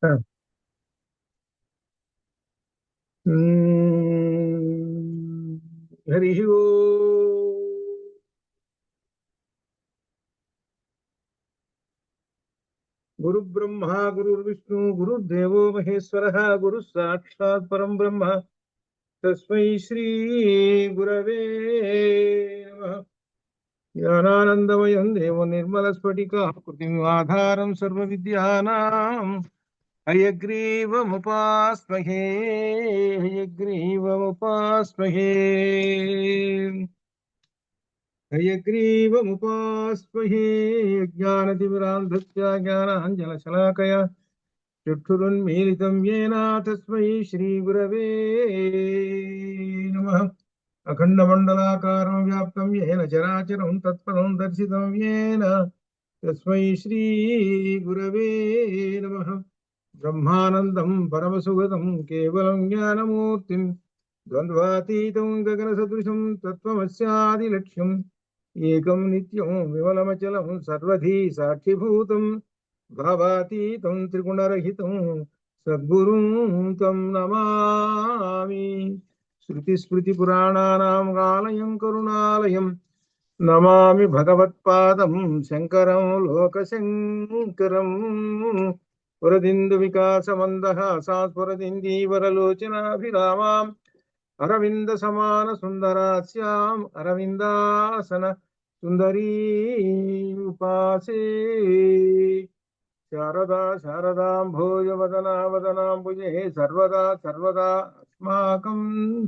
హరి ఓం. గురు బ్రహ్మ గురుర్విష్ణు గురుర్దేవో మహేశ్వర గురు సాక్షాత్ పరం బ్రహ్మ తస్మై శ్రీ గురవే నమః. జ్ఞానానందమయం దేవం నిర్మల స్ఫటికాకృతిం ఆధారం సర్వ విద్యానాం హయగ్రీవముపాస్మహే హయగ్రీవముపాస్మహే హయగ్రీవముపాస్మహే జ్ఞానతిమిరాంధస్య జ్ఞానాంజనశలాకయా చక్షురున్మీలితం యేన తస్మై శ్రీగురవే నమః. అఖండమండలాకారం వ్యాప్తం యేన చరాచరం తత్పదం దర్శితం యేన తస్మై శ్రీగురవే నమః. బ్రహ్మానందం పరమసుగతం కేవలం జ్ఞానమూర్తిం ద్వంద్వాతీతం గగనసదృశం తత్వమస్యాదిలక్ష్యం ఏకం నిత్యం విమలమచలం సర్వధీ సాక్షిభూతం భావాతీతం త్రిగుణరహితం సద్గురుం తం నమామి. శృతిస్మృతిపురాణానాం ఆలయం కరుణాలయం నమామి భగవత్పాదం శంకరం లోకశంకరం. పురదిందు వికాసమందహాసాస్ఫురదిందీవరలోచనాభిరామాం అరవింద సమాన సుందరాస్యాం అరవిందాసన సుందరీ ఉపాసే. శారదా శారదాంభోజ వదనా వదనాంబుజే సర్వదా సర్వదా అస్మాకం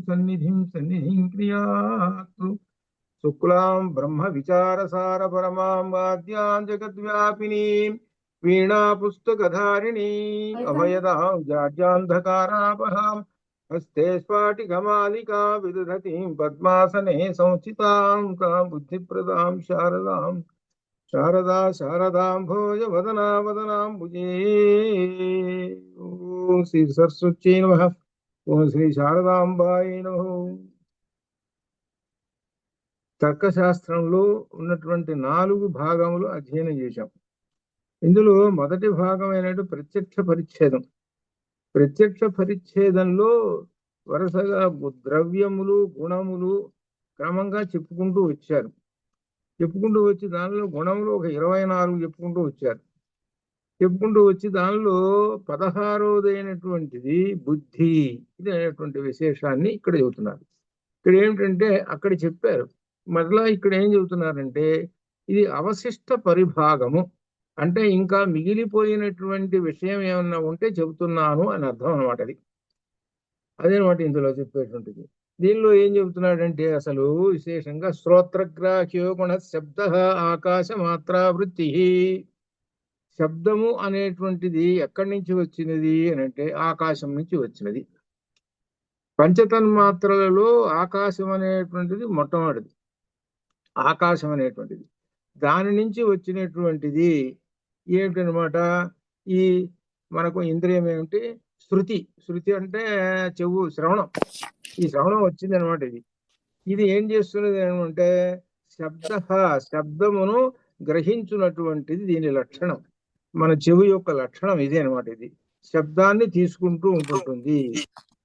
సన్నిధిం సన్నిధిం క్రియాతు. శుక్లాం బ్రహ్మ విచారసార పరమాం వాద్యాం జగద్వ్యాపినీం వీణా పుస్తకధారిణీ అభయదాం జాడ్యాంధకారాపహాం హస్తే స్ఫాటికమాలికా విదధతీం పద్మాసనే సంస్థితాం తాం బుద్ధిప్రదాం శారదాం శారదా శారదాంభోజ వదనా వదనాంబుజే. ఓం శ్రీ సరస్వత్యై నమః. ఓం శ్రీ శారదాంబాయ నమః. తర్కశాస్త్రంలో ఉన్నటువంటి 4 భాగములు అధ్యయనం చేశాం. ఇందులో మొదటి భాగమైనటు ప్రత్యక్ష పరిచ్ఛేదం. ప్రత్యక్ష పరిచ్ఛేదంలో వరుసగా ద్రవ్యములు గుణములు క్రమంగా చెప్పుకుంటూ వచ్చారు. చెప్పుకుంటూ వచ్చి దానిలో గుణములు ఒక 24 చెప్పుకుంటూ వచ్చారు. చెప్పుకుంటూ వచ్చి దానిలో 16వదైనటువంటిది బుద్ధి ఇది అనేటువంటి విశేషాన్ని ఇక్కడ చెబుతున్నారు. ఇక్కడ ఏమిటంటే అక్కడ చెప్పారు, మరలా ఇక్కడ ఏం చెబుతున్నారంటే ఇది అవశిష్ట పరిభాగము, అంటే ఇంకా మిగిలిపోయినటువంటి విషయం ఏమన్నా ఉంటే చెబుతున్నాను అని అర్థం అనమాట. అదేనమాట ఇందులో చెప్పేటువంటిది. దీనిలో ఏం చెబుతున్నాడంటే అసలు విశేషంగా శ్రోత్రగ్రాహ్యో గుణ శబ్ద ఆకాశ మాత్రా వృత్తి. శబ్దము అనేటువంటిది ఎక్కడి నుంచి వచ్చినది అని అంటే ఆకాశం నుంచి వచ్చినది. పంచతన్మాత్రలలో ఆకాశం అనేటువంటిది మొట్టమొదటిది. ఆకాశం అనేటువంటిది దాని నుంచి వచ్చినటువంటిది ఏమిటనమాట. ఈ మనకు ఇంద్రియం ఏమిటి? శృతి. శృతి అంటే చెవు, శ్రవణం. ఈ శ్రవణం వచ్చింది అనమాట. ఇది ఏం చేస్తున్నది ఏమంటే శబ్దమును గ్రహించున్నటువంటిది దీని లక్షణం. మన చెవు యొక్క లక్షణం ఇదే అనమాట. ఇది శబ్దాన్ని తీసుకుంటూ ఉంటుంటుంది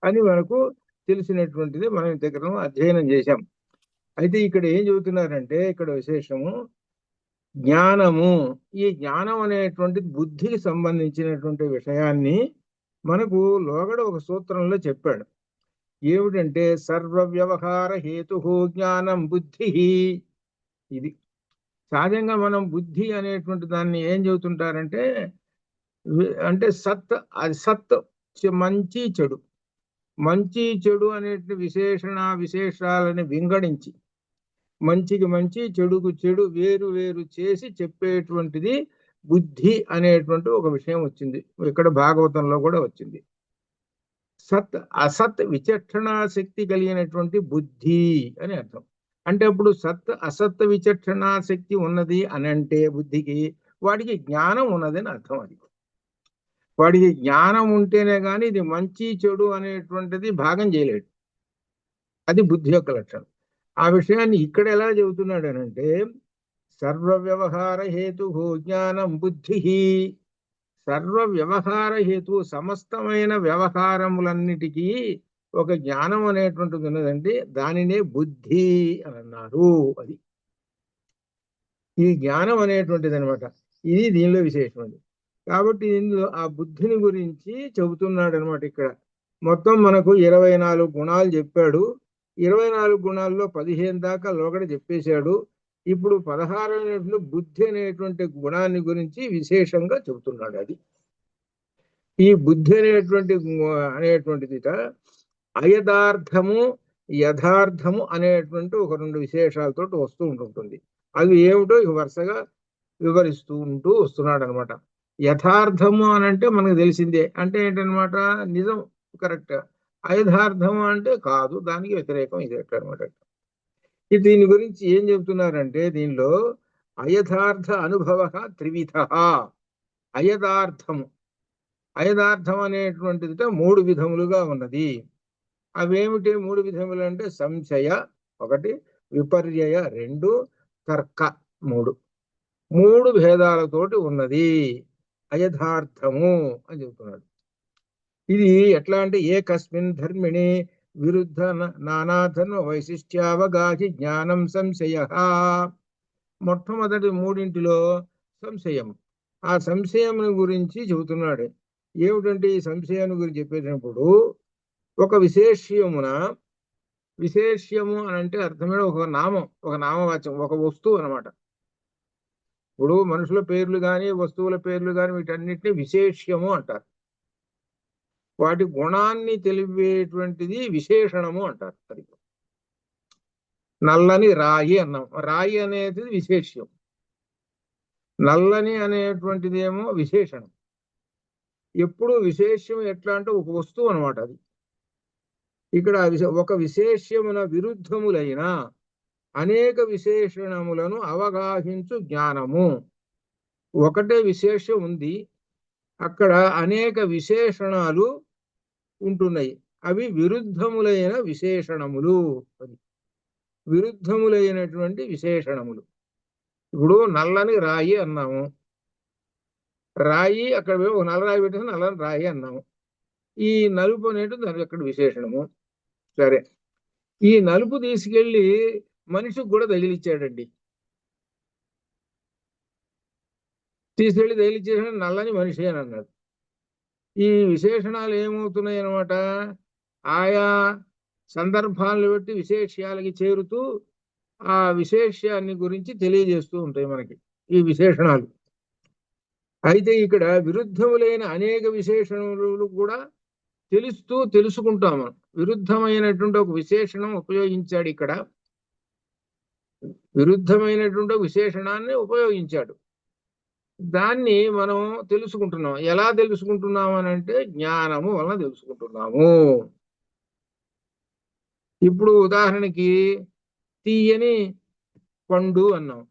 అని మనకు తెలిసినటువంటిది మనం దగ్గర అధ్యయనం చేశాం. అయితే ఇక్కడ ఏం చెబుతున్నారంటే ఇక్కడ విశేషము జ్ఞానము. ఈ జ్ఞానం అనేటువంటి బుద్ధికి సంబంధించినటువంటి విషయాన్ని మనకు లోగడ ఒక సూత్రంలో చెప్పాడు. ఏమిటంటే సర్వ వ్యవహార హేతు జ్ఞానం బుద్ధి. ఇది సహజంగా మనం బుద్ధి అనేటువంటి దాన్ని ఏం చెబుతుంటారంటే అంటే సత్, అది సత్, మంచి చెడు. మంచి చెడు అనేటువంటి విశేషాలని వింగడించి మంచికి మంచి చెడుకు చెడు వేరు వేరు చేసి చెప్పేటువంటిది బుద్ధి అనేటువంటి ఒక విషయం వచ్చింది. ఇక్కడ భాగవతంలో కూడా వచ్చింది. సత్ అసత్ విచక్షణా శక్తి కలిగినటువంటి బుద్ధి అని అర్థం. అంటే అప్పుడు సత్ అసత్ విచక్షణా శక్తి ఉన్నది అని అంటే బుద్ధికి వాడికి జ్ఞానం ఉన్నదని అర్థం. అది వాడికి జ్ఞానం ఉంటేనే కానీ ఇది మంచి చెడు అనేటువంటిది భాగం చేయలేడు. అది బుద్ధి యొక్క లక్షణం. ఆ విషయాన్ని ఇక్కడ ఎలా చెబుతున్నాడు అనంటే సర్వ వ్యవహార హేతు జ్ఞానం బుద్ధి. సర్వ వ్యవహార హేతు, సమస్తమైన వ్యవహారములన్నిటికీ ఒక జ్ఞానం అనేటువంటిది ఉన్నదండి. దానినే బుద్ధి అని అన్నారు. అది ఈ జ్ఞానం అనేటువంటిది అనమాట. ఇది దీనిలో విశేషం. కాబట్టి ఇందులో ఆ బుద్ధిని గురించి చెబుతున్నాడు అనమాట. ఇక్కడ మొత్తం మనకు 24 గుణాలు చెప్పాడు. 24 గుణాల్లో 15 దాకా లోగడ చెప్పేశాడు. ఇప్పుడు 16 బుద్ధి అనేటువంటి గుణాన్ని గురించి విశేషంగా చెబుతున్నాడు. అది ఈ బుద్ధి అనేటువంటిది అయథార్థము యథార్థము అనేటువంటి ఒక 2 విశేషాలతో వస్తూ ఉంటుంది. అవి ఏమిటో వరుసగా వివరిస్తూ వస్తున్నాడు అనమాట. యథార్థము అని అంటే మనకు తెలిసిందే. అంటే ఏంటనమాట? నిజం, కరెక్ట్. అయథార్థము అంటే కాదు, దానికి వ్యతిరేకం ఇది అనమాట. దీని గురించి ఏం చెబుతున్నారంటే, దీనిలో అయథార్థ అనుభవ త్రివిధ. అయథార్థం అనేటువంటిది 3 విధములుగా ఉన్నది. అవేమిటి 3 విధములు అంటే? సంశయ 1, విపర్యయ 2, తర్క 3 భేదాలతోటి ఉన్నది అయథార్థము అని చెబుతున్నాడు. ఇది ఎట్లా అంటే, ఏకస్మిన్ ధర్మిణి విరుద్ధ నానాధర్మ వైశిష్ట్యావగాహి జ్ఞానం సంశయ. మొట్టమొదటి 3 సంశయం. ఆ సంశయం గురించి చెబుతున్నాడు. ఏమిటంటే ఈ సంశయాన్ని గురించి చెప్పేటప్పుడు, ఒక విశేష్యము అని అంటే అర్థమే ఒక నామం, ఒక నామవాచం, ఒక వస్తువు అనమాట. ఇప్పుడు మనుషుల పేర్లు కానీ వస్తువుల పేర్లు కానీ వీటన్నిటిని విశేష్యము అంటారు. వాటి గుణాన్ని తెలిపేటువంటిది విశేషణము అంటారు. అది నల్లని రాయి అన్నాం. రాయి అనేది విశేష్యం, నల్లని అనేటువంటిది ఏమో విశేషణం. ఎప్పుడు విశేష్యం ఎట్లా అంటే ఒక వస్తువు అనమాట. అది ఇక్కడ ఒక విశేష్యమున విరుద్ధములైన అనేక విశేషణములను అవగాహించు జ్ఞానము. ఒకటే విశేషం ఉంది, అక్కడ అనేక విశేషణాలు ఉంటున్నాయి. అవి విరుద్ధములైన విశేషణములు. విరుద్ధములైనటువంటి విశేషణములు. ఇప్పుడు నల్లని రాయి అన్నాము. రాయి అక్కడ ఒక నల్లరాయి పెట్టేసి నల్లని రాయి అన్నాము. ఈ నలుపు అనేటువంటి దానికి అక్కడ విశేషణము. సరే, ఈ నలుపు తీసుకెళ్లి మనిషికి కూడా తగిలిచ్చాడండి. తీసుకెళ్లి తగిలిచ్చేసిన నల్లని మనిషి అని అన్నాడు. ఈ విశేషణాలు ఏమవుతున్నాయి అన్నమాట? ఆయా సందర్భాలను బట్టి విశేష్యాలకి చేరుతూ ఆ విశేష్యాన్ని గురించి తెలియజేస్తూ ఉంటాయి మనకి ఈ విశేషణాలు. అయితే ఇక్కడ విరుద్ధములైన అనేక విశేషణములు కూడా తెలుసుకుంటాము. విరుద్ధమైనటువంటి ఒక విశేషణం ఉపయోగించాడు ఇక్కడ. విరుద్ధమైనటువంటి విశేషణాన్ని ఉపయోగించాడు. దాన్ని మనం తెలుసుకుంటున్నాం. ఎలా తెలుసుకుంటున్నాము అని అంటే జ్ఞానము వలన తెలుసుకుంటున్నాము. ఇప్పుడు ఉదాహరణకి తీయని పండు అన్నాం.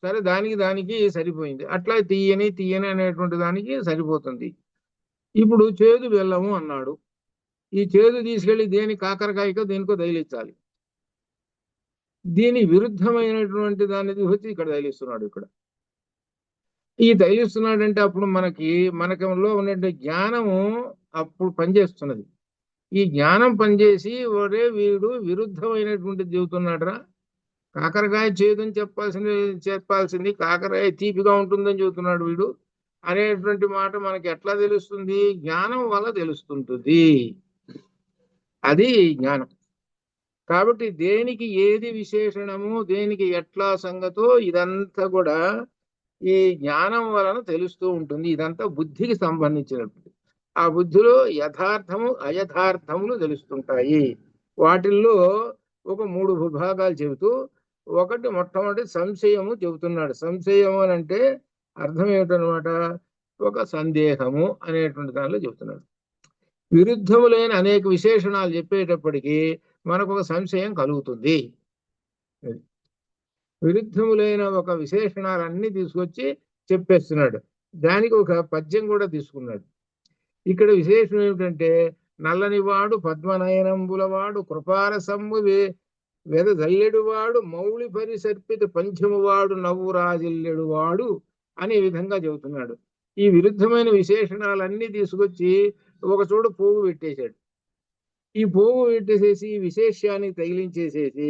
సరే, దానికి సరిపోయింది. అట్లా తీయని అనేటువంటి దానికి సరిపోతుంది. ఇప్పుడు చేదు బెల్లము అన్నాడు. ఈ చేదు తీసుకెళ్లి దేని కాకరకాయకో దేనికో తగిలించాలి. దీని విరుద్ధమైనటువంటి దాన్ని వచ్చి ఇక్కడ తగిలిస్తున్నాడు. ఇక్కడ ఈ తగిలిస్తున్నాడంటే అప్పుడు మనకంలో ఉన్నటువంటి జ్ఞానము అప్పుడు పనిచేస్తున్నది. ఈ జ్ఞానం పనిచేసి ఒరే వీడు విరుద్ధమైనటువంటిది చెబుతున్నాడురా, కాకరకాయ చేదని చెప్పాల్సింది కాకరకాయ తీపిగా ఉంటుందని చెబుతున్నాడు వీడు అనేటువంటి మాట మనకి ఎట్లా తెలుస్తుంది? జ్ఞానం వల్ల తెలుస్తుంటుంది. అది జ్ఞానం. కాబట్టి దేనికి ఏది విశేషణము, దేనికి ఎట్లా సంగతో ఇదంతా కూడా ఈ జ్ఞానం వలన తెలుస్తూ ఉంటుంది. ఇదంతా బుద్ధికి సంబంధించినటువంటి. ఆ బుద్ధిలో యథార్థము అయథార్థములు తెలుస్తుంటాయి. వాటిల్లో ఒక 3 విభాగాలు చెబుతూ, మొట్టమొదటి సంశయము చెబుతున్నాడు. సంశయము అని అంటే అర్థం ఏమిటనమాట? ఒక సందేహము అనేటువంటి దానిలో చెబుతున్నాడు. విరుద్ధములైన అనేక విశేషణాలు చెప్పేటప్పటికీ మనకు ఒక సంశయం కలుగుతుంది. విరుద్ధములైన ఒక విశేషణాలన్నీ తీసుకొచ్చి చెప్పేస్తున్నాడు. దానికి ఒక పద్యం కూడా తీసుకున్నాడు. ఇక్కడ విశేషం ఏమిటంటే, నల్లనివాడు పద్మనయనంబులవాడు కృపారసంబు వెదజల్లెడువాడు మౌళి పరిసర్పిత పంచమువాడు నవ్వు రాజిల్లెడువాడు అనే విధంగా చెబుతున్నాడు. ఈ విరుద్ధమైన విశేషణాలన్నీ తీసుకొచ్చి ఒక చోట పోగు పెట్టేశాడు. ఈ పోగు పెట్టేసేసి విశేష్యాన్ని తగిలించేసేసి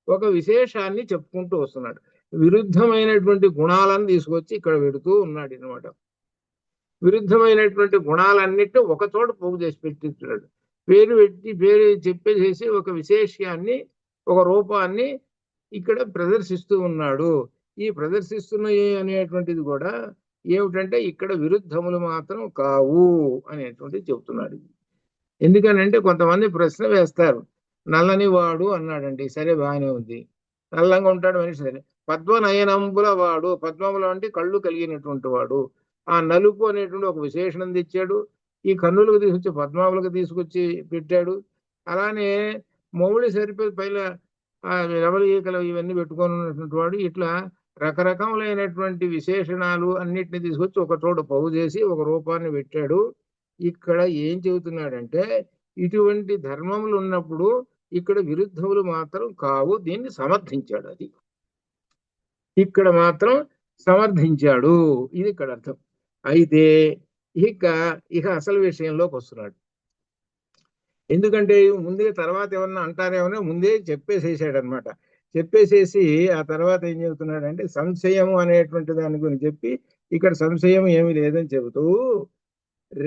ఒక విశేషాన్ని చెప్పుకుంటూ వస్తున్నాడు. విరుద్ధమైనటువంటి గుణాలను తీసుకొచ్చి ఇక్కడ పెడుతూ ఉన్నాడు అనమాట. విరుద్ధమైనటువంటి గుణాలన్నిటి ఒక చోట పోగు చేసి పెట్టిస్తున్నాడు. పేరు చెప్పేసేసి ఒక విశేష్యాన్ని, ఒక రూపాన్ని ఇక్కడ ప్రదర్శిస్తూ ఉన్నాడు. ఈ ప్రదర్శిస్తున్నాయి అనేటువంటిది కూడా ఏమిటంటే ఇక్కడ విరుద్ధములు మాత్రం కావు అనేటువంటిది చెబుతున్నాడు. ఎందుకనంటే కొంతమంది ప్రశ్న వేస్తారు, నల్లని వాడు అన్నాడండి, సరే బాగానే ఉంది, నల్లంగా ఉంటాడు మనిషి, సరే. పద్మనయనంబుల వాడు, పద్మముల అంటే కళ్ళు కలిగినటువంటి వాడు, ఆ నలుపు అనేటువంటి ఒక విశేషణం తెచ్చాడు. ఈ కన్నులకు తీసుకొచ్చి పద్మావులకు తీసుకొచ్చి పెట్టాడు. అలానే మౌళి సరిపోయి పైన రవళీకలు ఇవన్నీ పెట్టుకొని ఉన్నటువంటి వాడు. ఇట్లా రకరకములైనటువంటి విశేషణాలు అన్నిటిని తీసుకొచ్చి ఒక చోట పోగు చేసి ఒక రూపాన్ని పెట్టాడు. ఇక్కడ ఏం చెబుతున్నాడంటే ఇటువంటి ధర్మములు ఉన్నప్పుడు ఇక్కడ విరుద్ధములు మాత్రం కావు, దీన్ని సమర్థించాడు. అది ఇక్కడ మాత్రం సమర్థించాడు, ఇది ఇక్కడ అర్థం. అయితే ఇక అసలు విషయంలోకి వస్తున్నాడు. ఎందుకంటే ముందే తర్వాత ఏమన్నా అంటారేమో ముందే చెప్పేసేసాడు అనమాట. చెప్పేసేసి ఆ తర్వాత ఏం చెబుతున్నాడంటే సంశయము అనేటువంటి దాని గురించి చెప్పి ఇక్కడ సంశయం ఏమీ లేదని చెబుతూ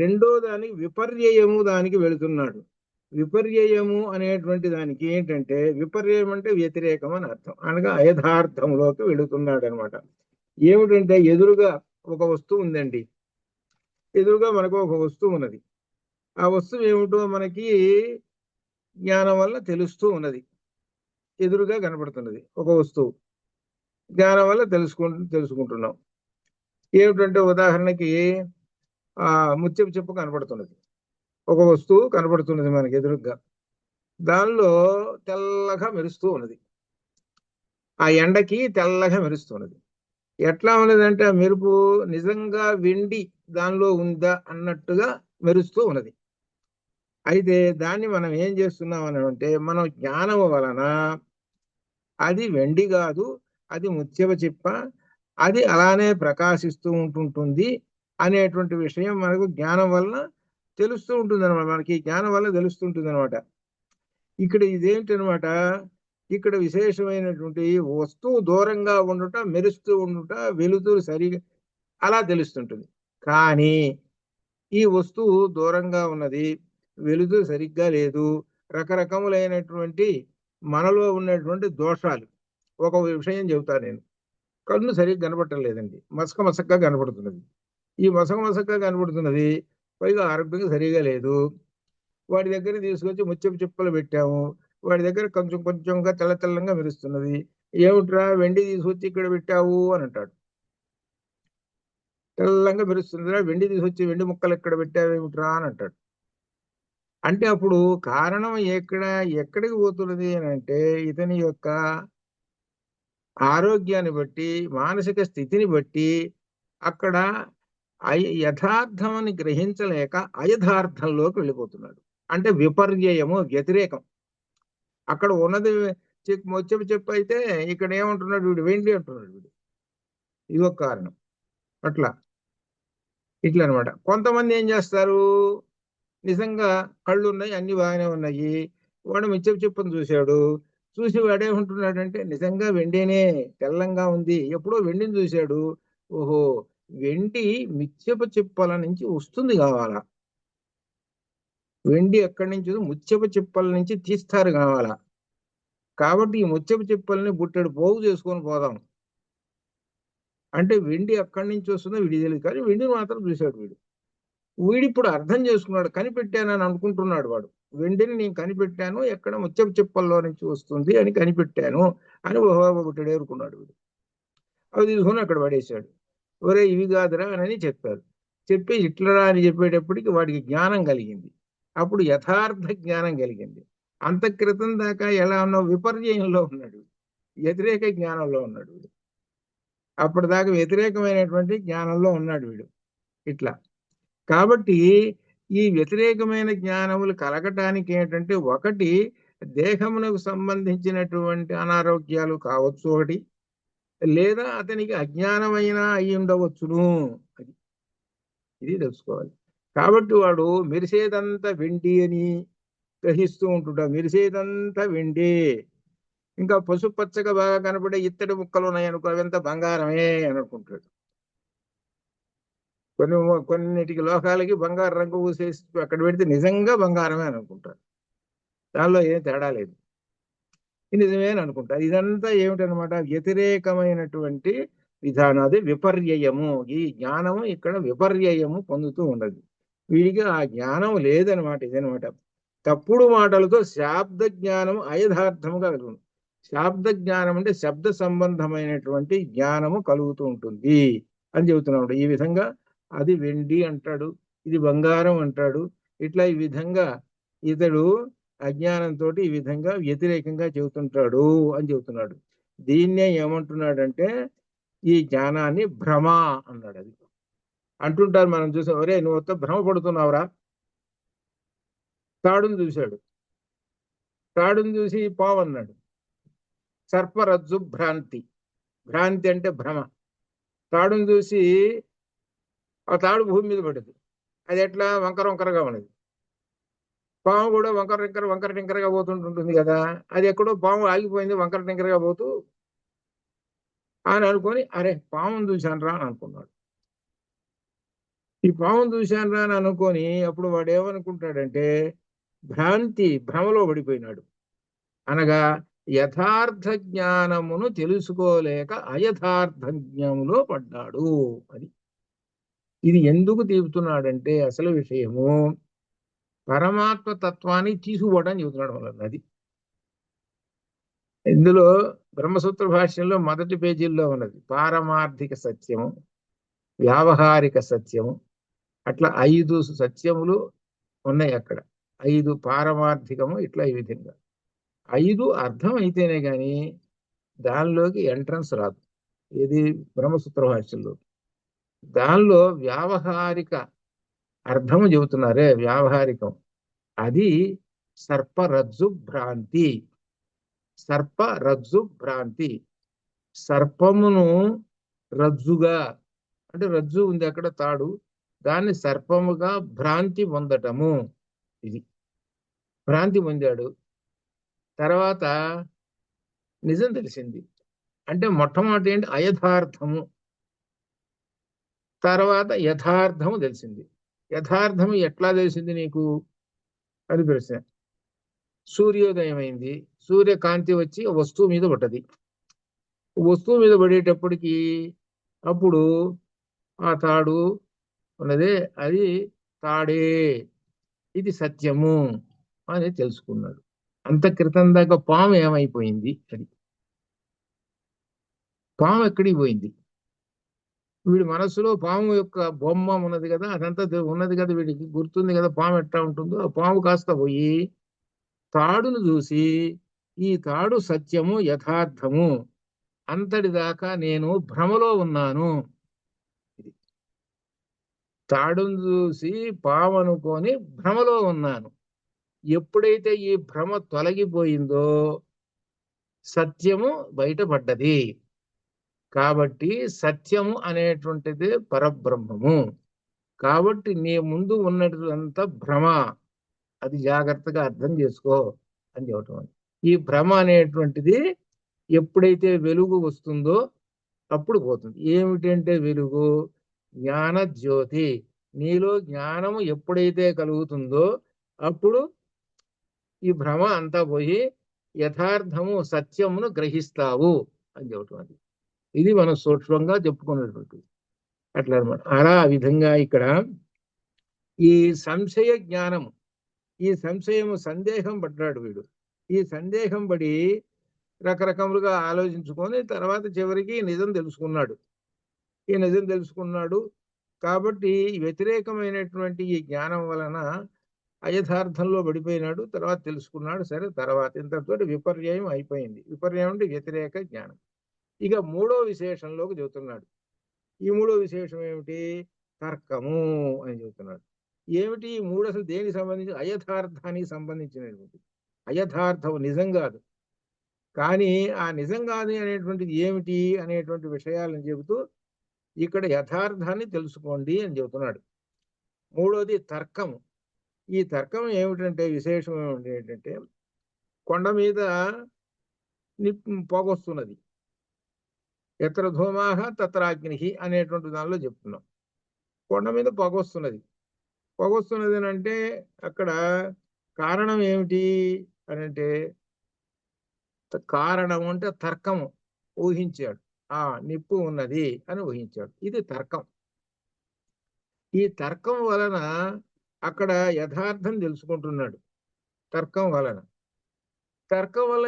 రెండో దానికి విపర్యయము దానికి వెళుతున్నాడు. విపర్యయము అనేటువంటి దానికి ఏంటంటే విపర్యయం అంటే వ్యతిరేకం అని అర్థం, అనగా అయథార్థంలోకి వెళుతున్నాడు అనమాట. ఏమిటంటే ఎదురుగా ఒక వస్తువు ఉందండి, ఎదురుగా మనకు ఒక వస్తువు ఉన్నది. ఆ వస్తువు ఏమిటో మనకి జ్ఞానం వల్ల తెలుస్తూ ఉన్నది. ఎదురుగా కనపడుతున్నది ఒక వస్తువు, జ్ఞానం వల్ల తెలుసుకుంటున్నాం. ఏమిటంటే ఉదాహరణకి ముత్యపు చెప్పు కనపడుతున్నది, ఒక వస్తువు కనపడుతున్నది మనకి ఎదురుగా, దానిలో తెల్లగా మెరుస్తూ ఉన్నది, ఆ ఎండకి తెల్లగా మెరుస్తున్నది. ఎట్లా ఉన్నదంటే ఆ మెరుపు నిజంగా వెండి దానిలో ఉందా అన్నట్టుగా మెరుస్తూ ఉన్నది. అయితే దాన్ని మనం ఏం చేస్తున్నాం అని అంటే మనం జ్ఞానము వలన అది వెండి కాదు, అది ముత్యపు చిప్ప, అది అలానే ప్రకాశిస్తూ ఉంటుంటుంది అనేటువంటి విషయం మనకు జ్ఞానం వలన తెలుస్తూ ఉంటుంది అనమాట. మనకి జ్ఞానం వల్ల తెలుస్తుంటుంది అనమాట. ఇక్కడ ఇదేంటనమాట, ఇక్కడ విశేషమైనటువంటి వస్తువు దూరంగా ఉండుట, మెరుస్తూ ఉండుట, వెలుతురు సరిగా అలా తెలుస్తుంటుంది. కానీ ఈ వస్తువు దూరంగా ఉన్నది, వెలుతురు సరిగ్గా లేదు, రకరకములైనటువంటి మనలో ఉన్నటువంటి దోషాలు. ఒక విషయం చెబుతాను నేను, కన్ను సరిగ్గా కనపడటం లేదండి, మసకగా కనపడుతున్నది. ఈ మసకగా కనపడుతున్నది, పైగా ఆరోగ్యంగా సరిగా లేదు. వాడి దగ్గర తీసుకొచ్చి ముత్యపు చిప్పలు పెట్టాము, వాడి దగ్గర కొంచెంగా తెల్లంగా మెరుస్తున్నది. ఏమిట్రా వెండి తీసుకొచ్చి ఇక్కడ పెట్టావు అని అంటాడు. తెల్లంగా మెరుస్తుందిరా, వెండి తీసుకొచ్చి వెండి ముక్కలు ఎక్కడ పెట్టావు ఏమిట్రా అని అంటాడు. అంటే అప్పుడు కారణం ఎక్కడికి పోతున్నది అని అంటే ఇతని యొక్క ఆరోగ్యాన్ని బట్టి, మానసిక స్థితిని బట్టి అక్కడ యథార్థమని గ్రహించలేక అయథార్థంలోకి వెళ్ళిపోతున్నాడు. అంటే విపర్యయము, వ్యతిరేకం. అక్కడ ఉన్నది చెప్పు అయితే ఇక్కడ ఏమంటున్నాడు వీడు, వెండి అంటున్నాడు వీడు. ఇది ఒక కారణం. ఇట్లా అనమాట. కొంతమంది ఏం చేస్తారు, నిజంగా కళ్ళు ఉన్నాయి, అన్ని బాగానే ఉన్నాయి, వాడు మిచ్చపు చెప్పును చూసి వాడేమంటున్నాడంటే నిజంగా వెండినే, తెల్లంగా ఉంది, ఎప్పుడో వెండిని చూశాడు, ఓహో వెండి మిచ్చపు చిప్పల నుంచి వస్తుంది కావాలా, వెండి ఎక్కడి నుంచి ముత్యపు చిప్పల నుంచి తీస్తారు కావాలా, కాబట్టి ఈ ముత్యపు చిప్పల్ని బుట్టెడు పోగు చేసుకొని పోదాం అంటే వెండి ఎక్కడి నుంచి వస్తుందో వీడి తెలియదు, కానీ వెండిని మాత్రం చూశాడు వీడిప్పుడు అర్థం చేసుకున్నాడు, కనిపెట్టానని అనుకుంటున్నాడు వాడు. వెండిని నేను కనిపెట్టాను, ఎక్కడ ముత్యపు చిప్పల్లో నుంచి వస్తుంది అని కనిపెట్టాను అని బుట్టెడు ఏరుకున్నాడు వీడు. అవి తీసుకొని అక్కడ పడేశాడు. ఒరే ఇవి కాదురా అని చెప్పారు. చెప్పి ఇట్లరా అని చెప్పేటప్పటికి వాడికి జ్ఞానం కలిగింది. అప్పుడు యథార్థ జ్ఞానం కలిగింది. అంత క్రితం దాకా ఎలా ఉన్నావు, విపర్యయంలో ఉన్నాడు, వ్యతిరేక జ్ఞానంలో ఉన్నాడు వీడు. అప్పటిదాకా వ్యతిరేకమైనటువంటి జ్ఞానంలో ఉన్నాడు వీడు. ఇట్లా కాబట్టి ఈ వ్యతిరేకమైన జ్ఞానములు కలగటానికి ఏంటంటే ఒకటి దేహమునకు సంబంధించినటువంటి అనారోగ్యాలు కావచ్చు ఒకటి, లేదా అతనికి అజ్ఞానమైన అయి ఉండవచ్చును. అది ఇది తెలుసుకోవాలి. కాబట్టి వాడు మెరిసేదంతా వెండి అని గ్రహిస్తూ ఉంటుంటాడు. మెరిసేదంతా వెండి. ఇంకా పసుపచ్చగా బాగా కనపడే ఇత్తడి ముక్కలు ఉన్నాయనుకో అవంతా బంగారమే అని అనుకుంటాడు. కొన్నిటికి లోకాలకి బంగారు రంగు పూసేసి అక్కడ పెడితే నిజంగా బంగారమే అని అనుకుంటారు. దానిలో ఏం తేడా లేదు, ఇది నిజమే అని అనుకుంటారు. ఇదంతా ఏమిటనమాట? వ్యతిరేకమైనటువంటి విధానం. అది విపర్యయము. ఈ జ్ఞానము ఇక్కడ విపర్యయము పొందుతూ ఉండదు. వీడికి ఆ జ్ఞానం లేదనమాట. ఇదనమాట. తప్పుడు మాటలతో శాబ్ద జ్ఞానం అయథార్థముగా కలుగుతుంది. శాబ్ద జ్ఞానం అంటే శబ్ద సంబంధమైనటువంటి జ్ఞానము కలుగుతూ ఉంటుంది అని చెబుతున్నాడు. ఈ విధంగా అది వెండి అంటాడు, ఇది బంగారం అంటాడు. ఇట్లా ఈ విధంగా ఇతడు అజ్ఞానంతో ఈ విధంగా వ్యతిరేకంగా చెబుతుంటాడు అని చెబుతున్నాడు. దీన్నే ఏమంటున్నాడంటే ఈ జ్ఞానాన్ని భ్రమ అన్నాడు. అది అంటుంటారు, మనం చూసాం. ఒరే నువ్వు భ్రమ పడుతున్నావురా. తాడును చూశాడు, తాడును చూసి పావు అన్నాడు. సర్పరజ్జు భ్రాంతి. భ్రాంతి అంటే భ్రమ. తాడును చూసి ఆ తాడు భూమి మీద పడింది. అది ఎట్లా వంకర వంకరగా ఉన్నది. పాము కూడా వంకర టింకరగా పోతుంటుంది కదా. అది ఎక్కడో పాము ఆగిపోయింది వంకర టింకరగా పోతూ అని అనుకొని అరే పామును చూశాను రా అని అనుకున్నాడు. ఈ పామును చూశాను రా అని అనుకొని అప్పుడు వాడు ఏమనుకుంటాడంటే భ్రమలో పడిపోయినాడు. అనగా యథార్థ జ్ఞానమును తెలుసుకోలేక అయథార్థ జ్ఞానములో పడ్డాడు. అది ఇది ఎందుకు తీపుతున్నాడంటే అసలు విషయము పరమాత్మ తత్వాన్ని తీసుకుపోవడం చెబుతున్నాడు వాళ్ళని. అది ఇందులో బ్రహ్మసూత్ర భాష్యంలో మొదటి పేజీల్లో ఉన్నది. పారమార్థిక సత్యము, వ్యావహారిక సత్యము, అట్లా 5 సత్యములు ఉన్నాయి అక్కడ. 5 పారమార్థికము. ఇట్లా ఈ విధంగా 5 అర్థం అయితేనే గాని దానిలోకి ఎంట్రన్స్ రాదు. ఇది బ్రహ్మసూత్ర భాష్యంలో. దానిలో వ్యావహారిక అర్థము చెబుతున్నారే, వ్యావహారికం, అది సర్పరజ్జు భ్రాంతి. సర్పరజ్జు భ్రాంతి. సర్పమును రజ్జుగా, అంటే రజ్జు ఉంది అక్కడ తాడు, దాన్ని సర్పముగా భ్రాంతి పొందటము. ఇది భ్రాంతి పొందాడు. తర్వాత నిజం తెలిసింది. అంటే మొట్టమొదటి ఏంటి? అయథార్థము. తర్వాత యథార్థము తెలిసింది. యథార్థము ఎట్లా తెలిసింది నీకు అని ప్రశ్న. సూర్యోదయం అయింది, సూర్యకాంతి వచ్చి వస్తువు మీద పడ్డది. వస్తువు మీద పడేటప్పటికి అప్పుడు ఆ తాడు ఉన్నదే అది తాడే, ఇది సత్యము అని తెలుసుకున్నాడు. అంత క్రితం దాకా పాము ఏమైపోయింది? అది పాము ఎక్కడికి పోయింది? వీడి మనస్సులో పాము యొక్క బొమ్మ ఉన్నది కదా, అదంతా ఉన్నది కదా, వీడికి గుర్తుంది కదా పాము ఎట్లా ఉంటుందో. ఆ పాము కాస్త పోయి తాడును చూసి ఈ తాడు సత్యము యథార్థము, అంతటి దాకా నేను భ్రమలో ఉన్నాను. ఇది తాడును చూసి పాము అనుకొని భ్రమలో ఉన్నాను. ఎప్పుడైతే ఈ భ్రమ తొలగిపోయిందో సత్యము బయటపడ్డది. కాబట్టి సత్యము అనేటువంటిది పరబ్రహ్మము. కాబట్టి నీ ముందు ఉన్నదంతా భ్రమ, అది జాగ్రత్తగా అర్థం చేసుకో అని చెప్పటం. ఈ భ్రమ అనేటువంటిది ఎప్పుడైతే వెలుగు వస్తుందో అప్పుడు పోతుంది. ఏమిటంటే వెలుగు? జ్ఞాన జ్యోతి. నీలో జ్ఞానము ఎప్పుడైతే కలుగుతుందో అప్పుడు ఈ భ్రమ అంతా పోయి యథార్థము సత్యమును గ్రహిస్తావు అని చెప్పటం. ఇది మనం సూక్ష్మంగా చెప్పుకున్నటువంటిది. అట్లా అనమాట. అలా ఆ విధంగా ఇక్కడ ఈ సంశయ జ్ఞానం, ఈ సంశయము సందేహం పడ్డాడు వీడు. ఈ సందేహం పడి రకరకములుగా ఆలోచించుకొని తర్వాత చివరికి నిజం తెలుసుకున్నాడు. ఈ నిజం తెలుసుకున్నాడు కాబట్టి వ్యతిరేకమైనటువంటి ఈ జ్ఞానం వలన అయథార్థంలో పడిపోయినాడు. తర్వాత తెలుసుకున్నాడు. సరే, తర్వాత ఇంతతో విపర్యయం అయిపోయింది. విపర్యయం అంటే వ్యతిరేక జ్ఞానం. ఇక మూడో విశేషంలోకి చెబుతున్నాడు. ఈ మూడో విశేషం ఏమిటి? తర్కము అని చెబుతున్నాడు. ఏమిటి ఈ మూడు? అసలు దేనికి సంబంధించి? అయథార్థానికి సంబంధించినటువంటి. అయథార్థం నిజం కాదు, కానీ ఆ నిజం కాదు అనేటువంటిది ఏమిటి అనేటువంటి విషయాలను చెబుతూ ఇక్కడ యథార్థాన్ని తెలుసుకోండి అని చెబుతున్నాడు. మూడోది తర్కము. ఈ తర్కం ఏమిటంటే విశేషం ఏంటంటే కొండ మీద పొగొస్తున్నది. ఎత్ర ధూమాహ తత్ర అగ్ని అనేటువంటి దానిలో చెప్తున్నాం. కొండ మీద పొగొస్తున్నది. పొగొస్తున్నది అని అంటే అక్కడ కారణం ఏమిటి అని అంటే కారణం అంటే తర్కము ఊహించాడు. నిప్పు ఉన్నది అని ఊహించాడు. ఇది తర్కం. ఈ తర్కం వలన అక్కడ యథార్థం తెలుసుకుంటున్నాడు. తర్కం వలన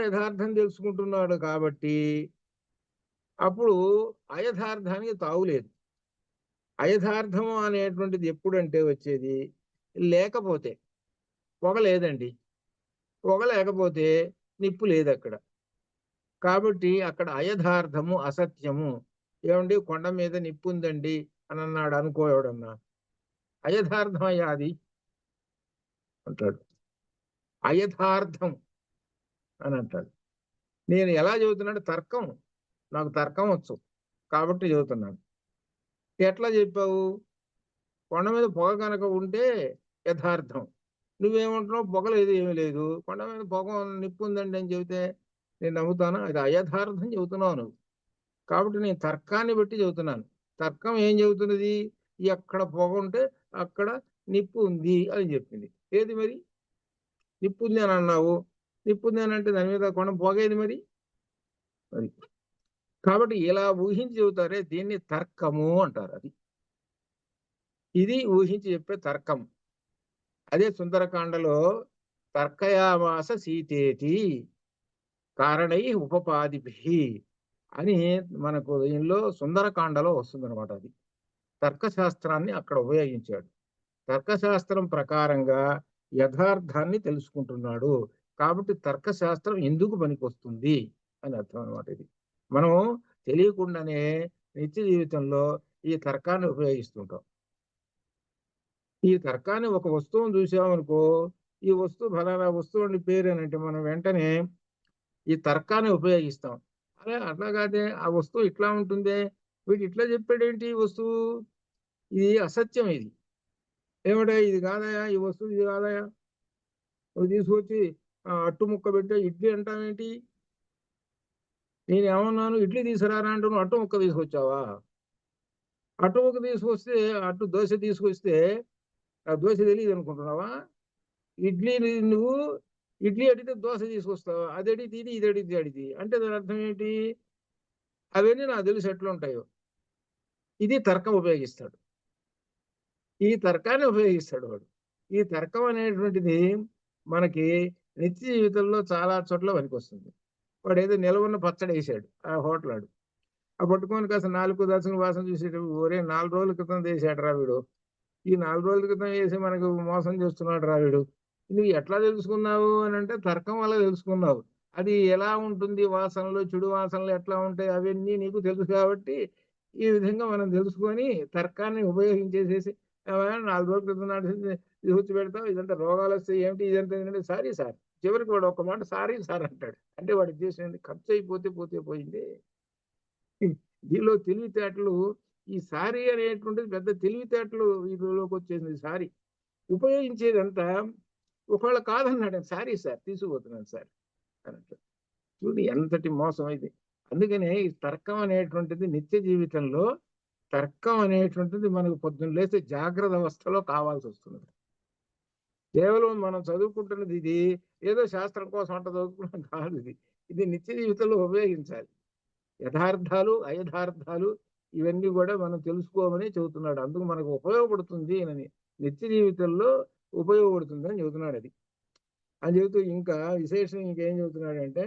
యథార్థం తెలుసుకుంటున్నాడు కాబట్టి అప్పుడు అయథార్థానికి తావులేదు. అయథార్థము అనేటువంటిది ఎప్పుడంటే వచ్చేది లేకపోతే, పొగ లేదండి, పొగ లేకపోతే నిప్పు లేదు అక్కడ. కాబట్టి అక్కడ అయథార్థము అసత్యము. ఏమండి కొండ మీద నిప్పు ఉందండి అని అన్నాడు అనుకో ఎవడన్నా, అయథార్థం అయ్యా అది అంటాడు. అయథార్థం అని అంటాడు. నేను ఎలా చెబుతున్నాడు? తర్కం, నాకు తర్కం వచ్చు కాబట్టి చెబుతున్నాను. ఎట్లా చెప్పావు? కొండ మీద పొగ కనుక ఉంటే యథార్థం. నువ్వేమంటున్నావు? పొగ లేదు, ఏమీ లేదు, కొండ మీద పొగ నిప్పు ఉందండి అని చెబితే నేను నమ్ముతాను? అది అయథార్థం చెబుతున్నావు నువ్వు. కాబట్టి నేను తర్కాన్ని బట్టి చెబుతున్నాను. తర్కం ఏం చెబుతున్నది? ఎక్కడ పొగ ఉంటే అక్కడ నిప్పు ఉంది అని చెప్పింది. ఏది మరి? నిప్పు ఉంది అని అన్నావు. నిప్పు ఉంది అని అంటే దాని మీద కొండ పొగేది మరి. కాబట్టి ఇలా ఊహించి చెబుతారే దీన్ని తర్కము అంటారు. ఇది ఊహించి చెప్పే తర్కం. అదే సుందరకాండలో తర్కయామాస సీతేతి కారణై ఉపపాదిభి అని మనకు దీనిలో సుందరకాండలో వస్తుంది అనమాట. అది తర్కశాస్త్రాన్ని అక్కడ ఉపయోగించాడు. తర్కశాస్త్రం ప్రకారంగా యథార్థాన్ని తెలుసుకుంటున్నాడు కాబట్టి తర్కశాస్త్రం ఎందుకు పనికొస్తుంది అని అర్థం అనమాట. ఇది మనం తెలియకుండానే నిత్య జీవితంలో ఈ తర్కాన్ని ఉపయోగిస్తుంటాం. ఈ తర్కాన్ని ఒక వస్తువును చూసామనుకో, ఈ వస్తువు ఫలానా వస్తువు అని పేరు అని అంటే మనం వెంటనే ఈ తర్కాన్ని ఉపయోగిస్తాం. అట్లా కాదే, ఆ వస్తువు ఇట్లా ఉంటుందే, వీడు ఇట్లా చెప్పాడేంటి ఈ వస్తువు, ఇది అసత్యం, ఇది ఏమిటా, ఇది కాదయా, ఈ వస్తువు ఇది కాదయా, నువ్వు తీసుకొచ్చి అట్టు ముక్క పెట్టే ఇడ్లీ అంటావేంటి, నేను ఏమన్నాను ఇడ్లీ తీసుకురారా అంటే నువ్వు అట్టు ముక్క తీసుకొచ్చావా, అట్టు ముక్క తీసుకొస్తే అట్టు దోశ తీసుకొస్తే ఆ దోశ తెలియదు అనుకుంటున్నావా, ఇడ్లీ నువ్వు ఇడ్లీ అడిగితే దోశ తీసుకొస్తావా, అది అడిగితే ఇది అడిగితే అడిగి అంటే దాని అర్థం ఏంటి, అవన్నీ నాకు తెలుసు ఎట్లా ఉంటాయో. ఇది తర్కం ఉపయోగిస్తాడు, ఈ తర్కాన్ని ఉపయోగిస్తాడు వాడు. ఈ తర్కం అనేటువంటిది మనకి నిత్య జీవితంలో చాలా చోట్ల పనికొస్తుంది. వాడు ఏదో నిలవన్న పచ్చడి వేసాడు ఆ హోటల్ వాడు, ఆ పట్టుకొని కాస్త 4 దర్శన వాసన చూసేటప్పుడు ఒరే 4 రోజుల క్రితం వేసాడు రా వీడు, ఈ 4 రోజుల క్రితం వేసి మనకు మోసం చేస్తున్నాడు రా వీడు, నువ్వు ఎట్లా తెలుసుకున్నావు అని అంటే తర్కం వల్ల తెలుసుకున్నావు. అది ఎలా ఉంటుంది, వాసనలు చెడు వాసనలు ఎట్లా ఉంటాయి అవన్నీ నీకు తెలుసు కాబట్టి ఈ విధంగా మనం తెలుసుకొని తర్కాన్ని ఉపయోగించేసేసి 4 రోజుల క్రితం నాటి తీసుకొచ్చి పెడతావు, ఇదంతా రోగాలు వస్తాయి ఏమిటి ఇదంతా ఏంటంటే సారీ సార్, చివరికి వాడు ఒక మాట సారీ సార్ అంటాడు. అంటే వాడు చేసింది ఖర్చు అయిపోతే పోయింది. దీనిలో తెలివితేటలు, ఈ సారీ అనేటువంటిది పెద్ద తెలివితేటలు వీటిలోకి వచ్చేసింది. సారీ ఉపయోగించేదంతా ఒకవేళ కాదన్నాడు, సారీ సార్ తీసుకుపోతున్నాను సార్ అని అంటాడు. చూడు ఎంతటి మోసం ఇది. అందుకనే ఈ తర్కం అనేటువంటిది నిత్య జీవితంలో, తర్కం అనేటువంటిది మనకు పొద్దున్న లేస్తే జాగ్రత్త అవస్థలో కావాల్సి వస్తున్నది. కేవలం మనం చదువుకుంటున్నది ఇది ఏదో శాస్త్రం కోసం అంట చదువుకున్నాం కాదు. ఇది నిత్య జీవితంలో ఉపయోగించాలి. యథార్థాలు అయథార్థాలు ఇవన్నీ కూడా మనం తెలుసుకోమని చెబుతున్నాడు. అందుకు మనకు ఉపయోగపడుతుంది అని, నిత్య జీవితంలో ఉపయోగపడుతుంది అని చెబుతున్నాడు. అని చెబుతూ ఇంకా విశేషం ఇంకేం చెబుతున్నాడంటే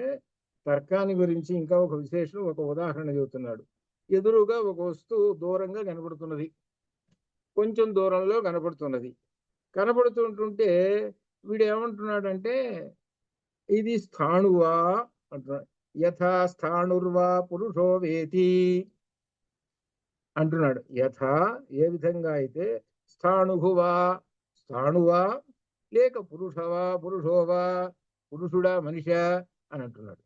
తర్కాన్ని గురించి ఇంకా ఒక విశేషం, ఒక ఉదాహరణ చెబుతున్నాడు. ఎదురుగా ఒక వస్తువు దూరంగా కనబడుతున్నది, కొంచెం దూరంలో కనబడుతున్నది. కనబడుతుంటుంటే వీడు ఏమంటున్నాడంటే ఇది స్థాణువా అంటున్నాడు. యథా స్థాణుర్వా పురుషో వేతి అంటున్నాడు. యథా ఏ విధంగా అయితే, స్థాణువా స్థాణువా లేక పురుషోవా పురుషుడా మనిషా అని అంటున్నాడు.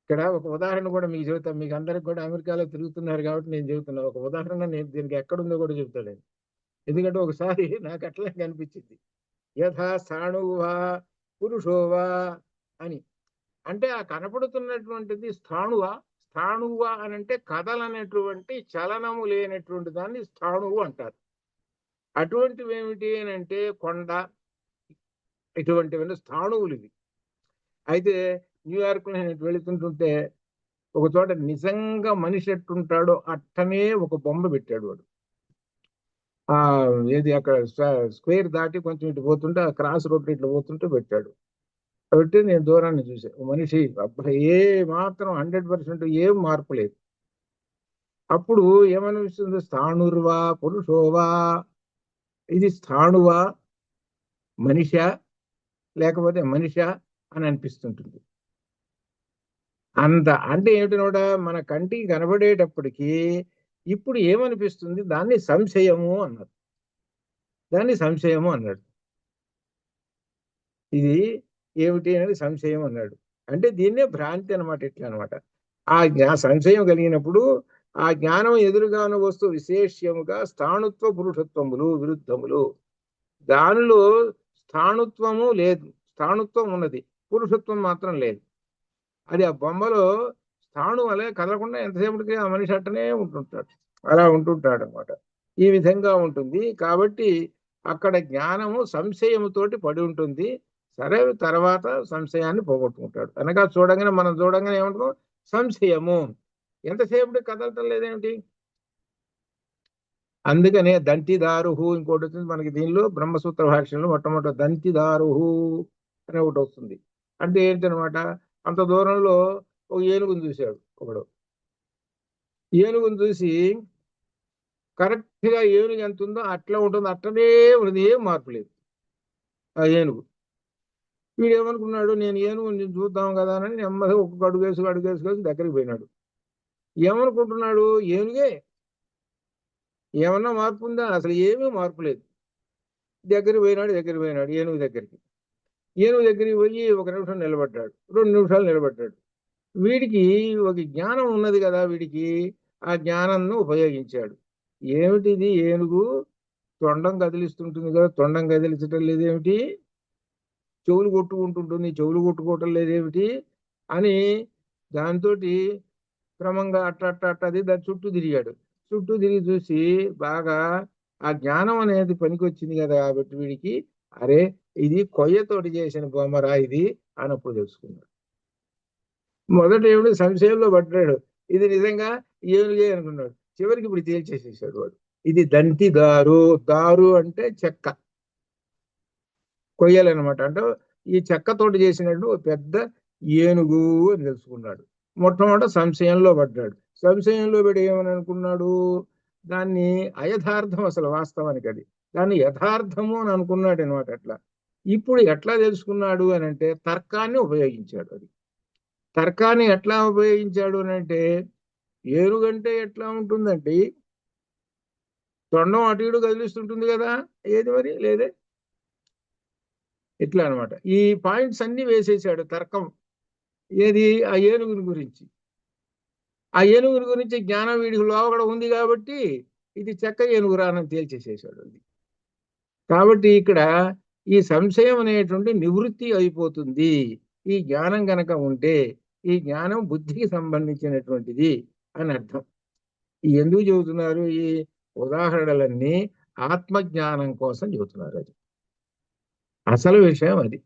ఇక్కడ ఒక ఉదాహరణ కూడా మీకు చెబుతాను. మీకు అందరికి కూడా అమెరికాలో తిరుగుతున్నారు కాబట్టి నేను చెబుతున్నా. ఒక ఉదాహరణ నేను దీనికి ఎక్కడుందో కూడా చెబుతాడండి. ఎందుకంటే ఒకసారి నాకు అట్లా కనిపించింది, యథా స్థాణువా పురుషోవా అని. అంటే ఆ కనపడుతున్నటువంటిది స్థాణువా. స్థాణువా అని అంటే కదలనేటువంటి చలనము లేనటువంటి దాన్ని స్థాణువు అంటారు. అటువంటివి ఏమిటి అని అంటే కొండ, ఇటువంటివన్నీ స్థాణువులు ఇవి. అయితే న్యూయార్క్ లో నేను వెళుతుంటుంటే ఒక చోట నిజంగా మనిషి ఎట్టుంటాడో అట్టనే ఒక బొమ్మ పెట్టాడు వాడు. ఆ ఏది అక్కడ స్క్వేర్ దాటి కొంచెం ఇటు పోతుంటే ఆ క్రాస్ రోడ్ ఇట్లా పోతుంటే పెట్టాడు. కాబట్టి నేను దూరాన్ని చూసాను, మనిషి అబ్బాయి ఏ మాత్రం 100% ఏం మార్పు లేదు. అప్పుడు ఏమనిపిస్తుంది, స్థాణుర్వా పురుషోవా, ఇది స్థాణువా మనిషా లేకపోతే మనిషా అని అనిపిస్తుంటుంది. అంత అంటే ఏమిటనోడ మన కంటికి కనబడేటప్పటికీ ఇప్పుడు ఏమనిపిస్తుంది, దాన్ని సంశయము అన్నారు. దాన్ని సంశయము అన్నాడు. ఇది ఏమిటి అనేది సంశయం అన్నాడు. అంటే దీన్నే భ్రాంతి అనమాట. ఇట్లా అనమాట. సంశయం కలిగినప్పుడు ఆ జ్ఞానం ఎదురుగాను వస్తూ విశేష్యముగా స్థాణుత్వ పురుషత్వములు విరుద్ధములు. దానిలో స్థాణుత్వము లేదు, స్థాణుత్వం ఉన్నది, పురుషత్వం మాత్రం లేదు. అది ఆ బొమ్మలో స్థాణు వలె కదలకుండా ఎంతసేపటికి ఆ మనిషి అట్టనే ఉంటుంటాడు, అలా ఉంటుంటాడు అనమాట. ఈ విధంగా ఉంటుంది. కాబట్టి అక్కడ జ్ఞానము సంశయముతోటి పడి ఉంటుంది. సరే, తర్వాత సంశయాన్ని పోగొట్టుకుంటాడు. అనగా మనం చూడంగానే ఏమంటున్నాం, సంశయము. ఎంతసేపటికి కదలటం లేదేమిటి. అందుకనే దంతిదారుహు ఇంకోటి వచ్చింది మనకి దీనిలో బ్రహ్మసూత్ర భాష్యంలో. మొట్టమొదటి దంతిదారుహు అని ఒకటి వస్తుంది. అంటే ఏంటనమాట, అంత దూరంలో ఒక ఏనుగును చూశాడు ఒకడు. ఏనుగును చూసి కరెక్ట్ గా ఏనుగు ఎంత ఉందో అట్లా ఉంటుంది, అట్లనే ఉన్నది, ఏం మార్పు లేదు ఆ ఏనుగు. వీడు ఏమనుకున్నాడు, నేను ఏనుగు చూద్దాం కదా అని నెమ్మదిగా ఒక్కొక్క అడుగేసి దగ్గరికి పోయినాడు. ఏమనుకుంటున్నాడు, ఏనుగే, ఏమన్నా మార్పు ఉందా, అసలు ఏమీ మార్పు లేదు. దగ్గరికి పోయినాడు ఏనుగు దగ్గరికి. ఏనుగు దగ్గరికి పోయి 1 నిమిషం నిలబడ్డాడు, 2 నిమిషాలు నిలబడ్డాడు. వీడికి ఒక జ్ఞానం ఉన్నది కదా, వీడికి ఆ జ్ఞానాన్ని ఉపయోగించాడు. ఏమిటిది, ఏనుగు తొండం కదిలిస్తుంటుంది కదా, తొండం కదిలించటం లేదేమిటి, చెవులు కొట్టుకుంటుంటుంది, చెవులు కొట్టుకోవటం లేదేమిటి అని దాంతో క్రమంగా అట్ట దాని చుట్టూ తిరిగాడు. చుట్టూ తిరిగి చూసి బాగా ఆ జ్ఞానం అనేది పనికొచ్చింది కదా, కాబట్టి వీడికి అరే ఇది కొయ్యతోటి చేసిన బొమ్మరా ఇది అన్నప్పుడు తెలుసుకున్నాడు. మొదట ఏమిటి సంశయంలో పడ్డాడు, ఇది నిజంగా ఏనుగే అనుకున్నాడు. చివరికి ఇప్పుడు తేల్చేసేసాడు వాడు, ఇది దంతి దారు. దారు అంటే చెక్క, కొయ్యాలన్నమాట. అంటే ఈ చెక్కతోటి చేసినట్టు పెద్ద ఏనుగు అని తెలుసుకున్నాడు. మొట్టమొదట సంశయంలో పడ్డాడు. సంశయంలో పడి ఏమని అనుకున్నాడు, దాన్ని అయథార్థం అసలు వాస్తవానికి అది, దాన్ని యథార్థము అని అనుకున్నాడు అనమాట. అట్లా ఇప్పుడు ఎట్లా తెలుసుకున్నాడు అని అంటే తర్కాన్ని ఉపయోగించాడు. అది తర్కాన్ని ఎట్లా ఉపయోగించాడు అని అంటే, ఏనుగంటే ఎట్లా ఉంటుందంటే తొండం అటు ఇటు కదిలిస్తుంటుంది కదా, ఏది మరి లేదే, ఇట్లా అనమాట. ఈ పాయింట్స్ అన్ని వేసేసాడు తర్కం. ఏది, ఆ ఏనుగుని గురించి. ఆ ఏనుగుని గురించి జ్ఞానం వీడికి లోపల ఉంది కాబట్టి ఇది చెక్క ఏనుగురా అని తేల్చేసేసాడు. అది కాబట్టి ఇక్కడ ఈ సంశయం అనేటువంటి నివృత్తి అయిపోతుంది ఈ జ్ఞానం గనక ఉంటే. ఈ జ్ఞానం బుద్ధికి సంబంధించినటువంటిది అని అర్థం. ఎందుకు చెబుతున్నారు ఈ ఉదాహరణలన్నీ, ఆత్మజ్ఞానం కోసం చెబుతున్నారు. అది అసలు విషయం. అది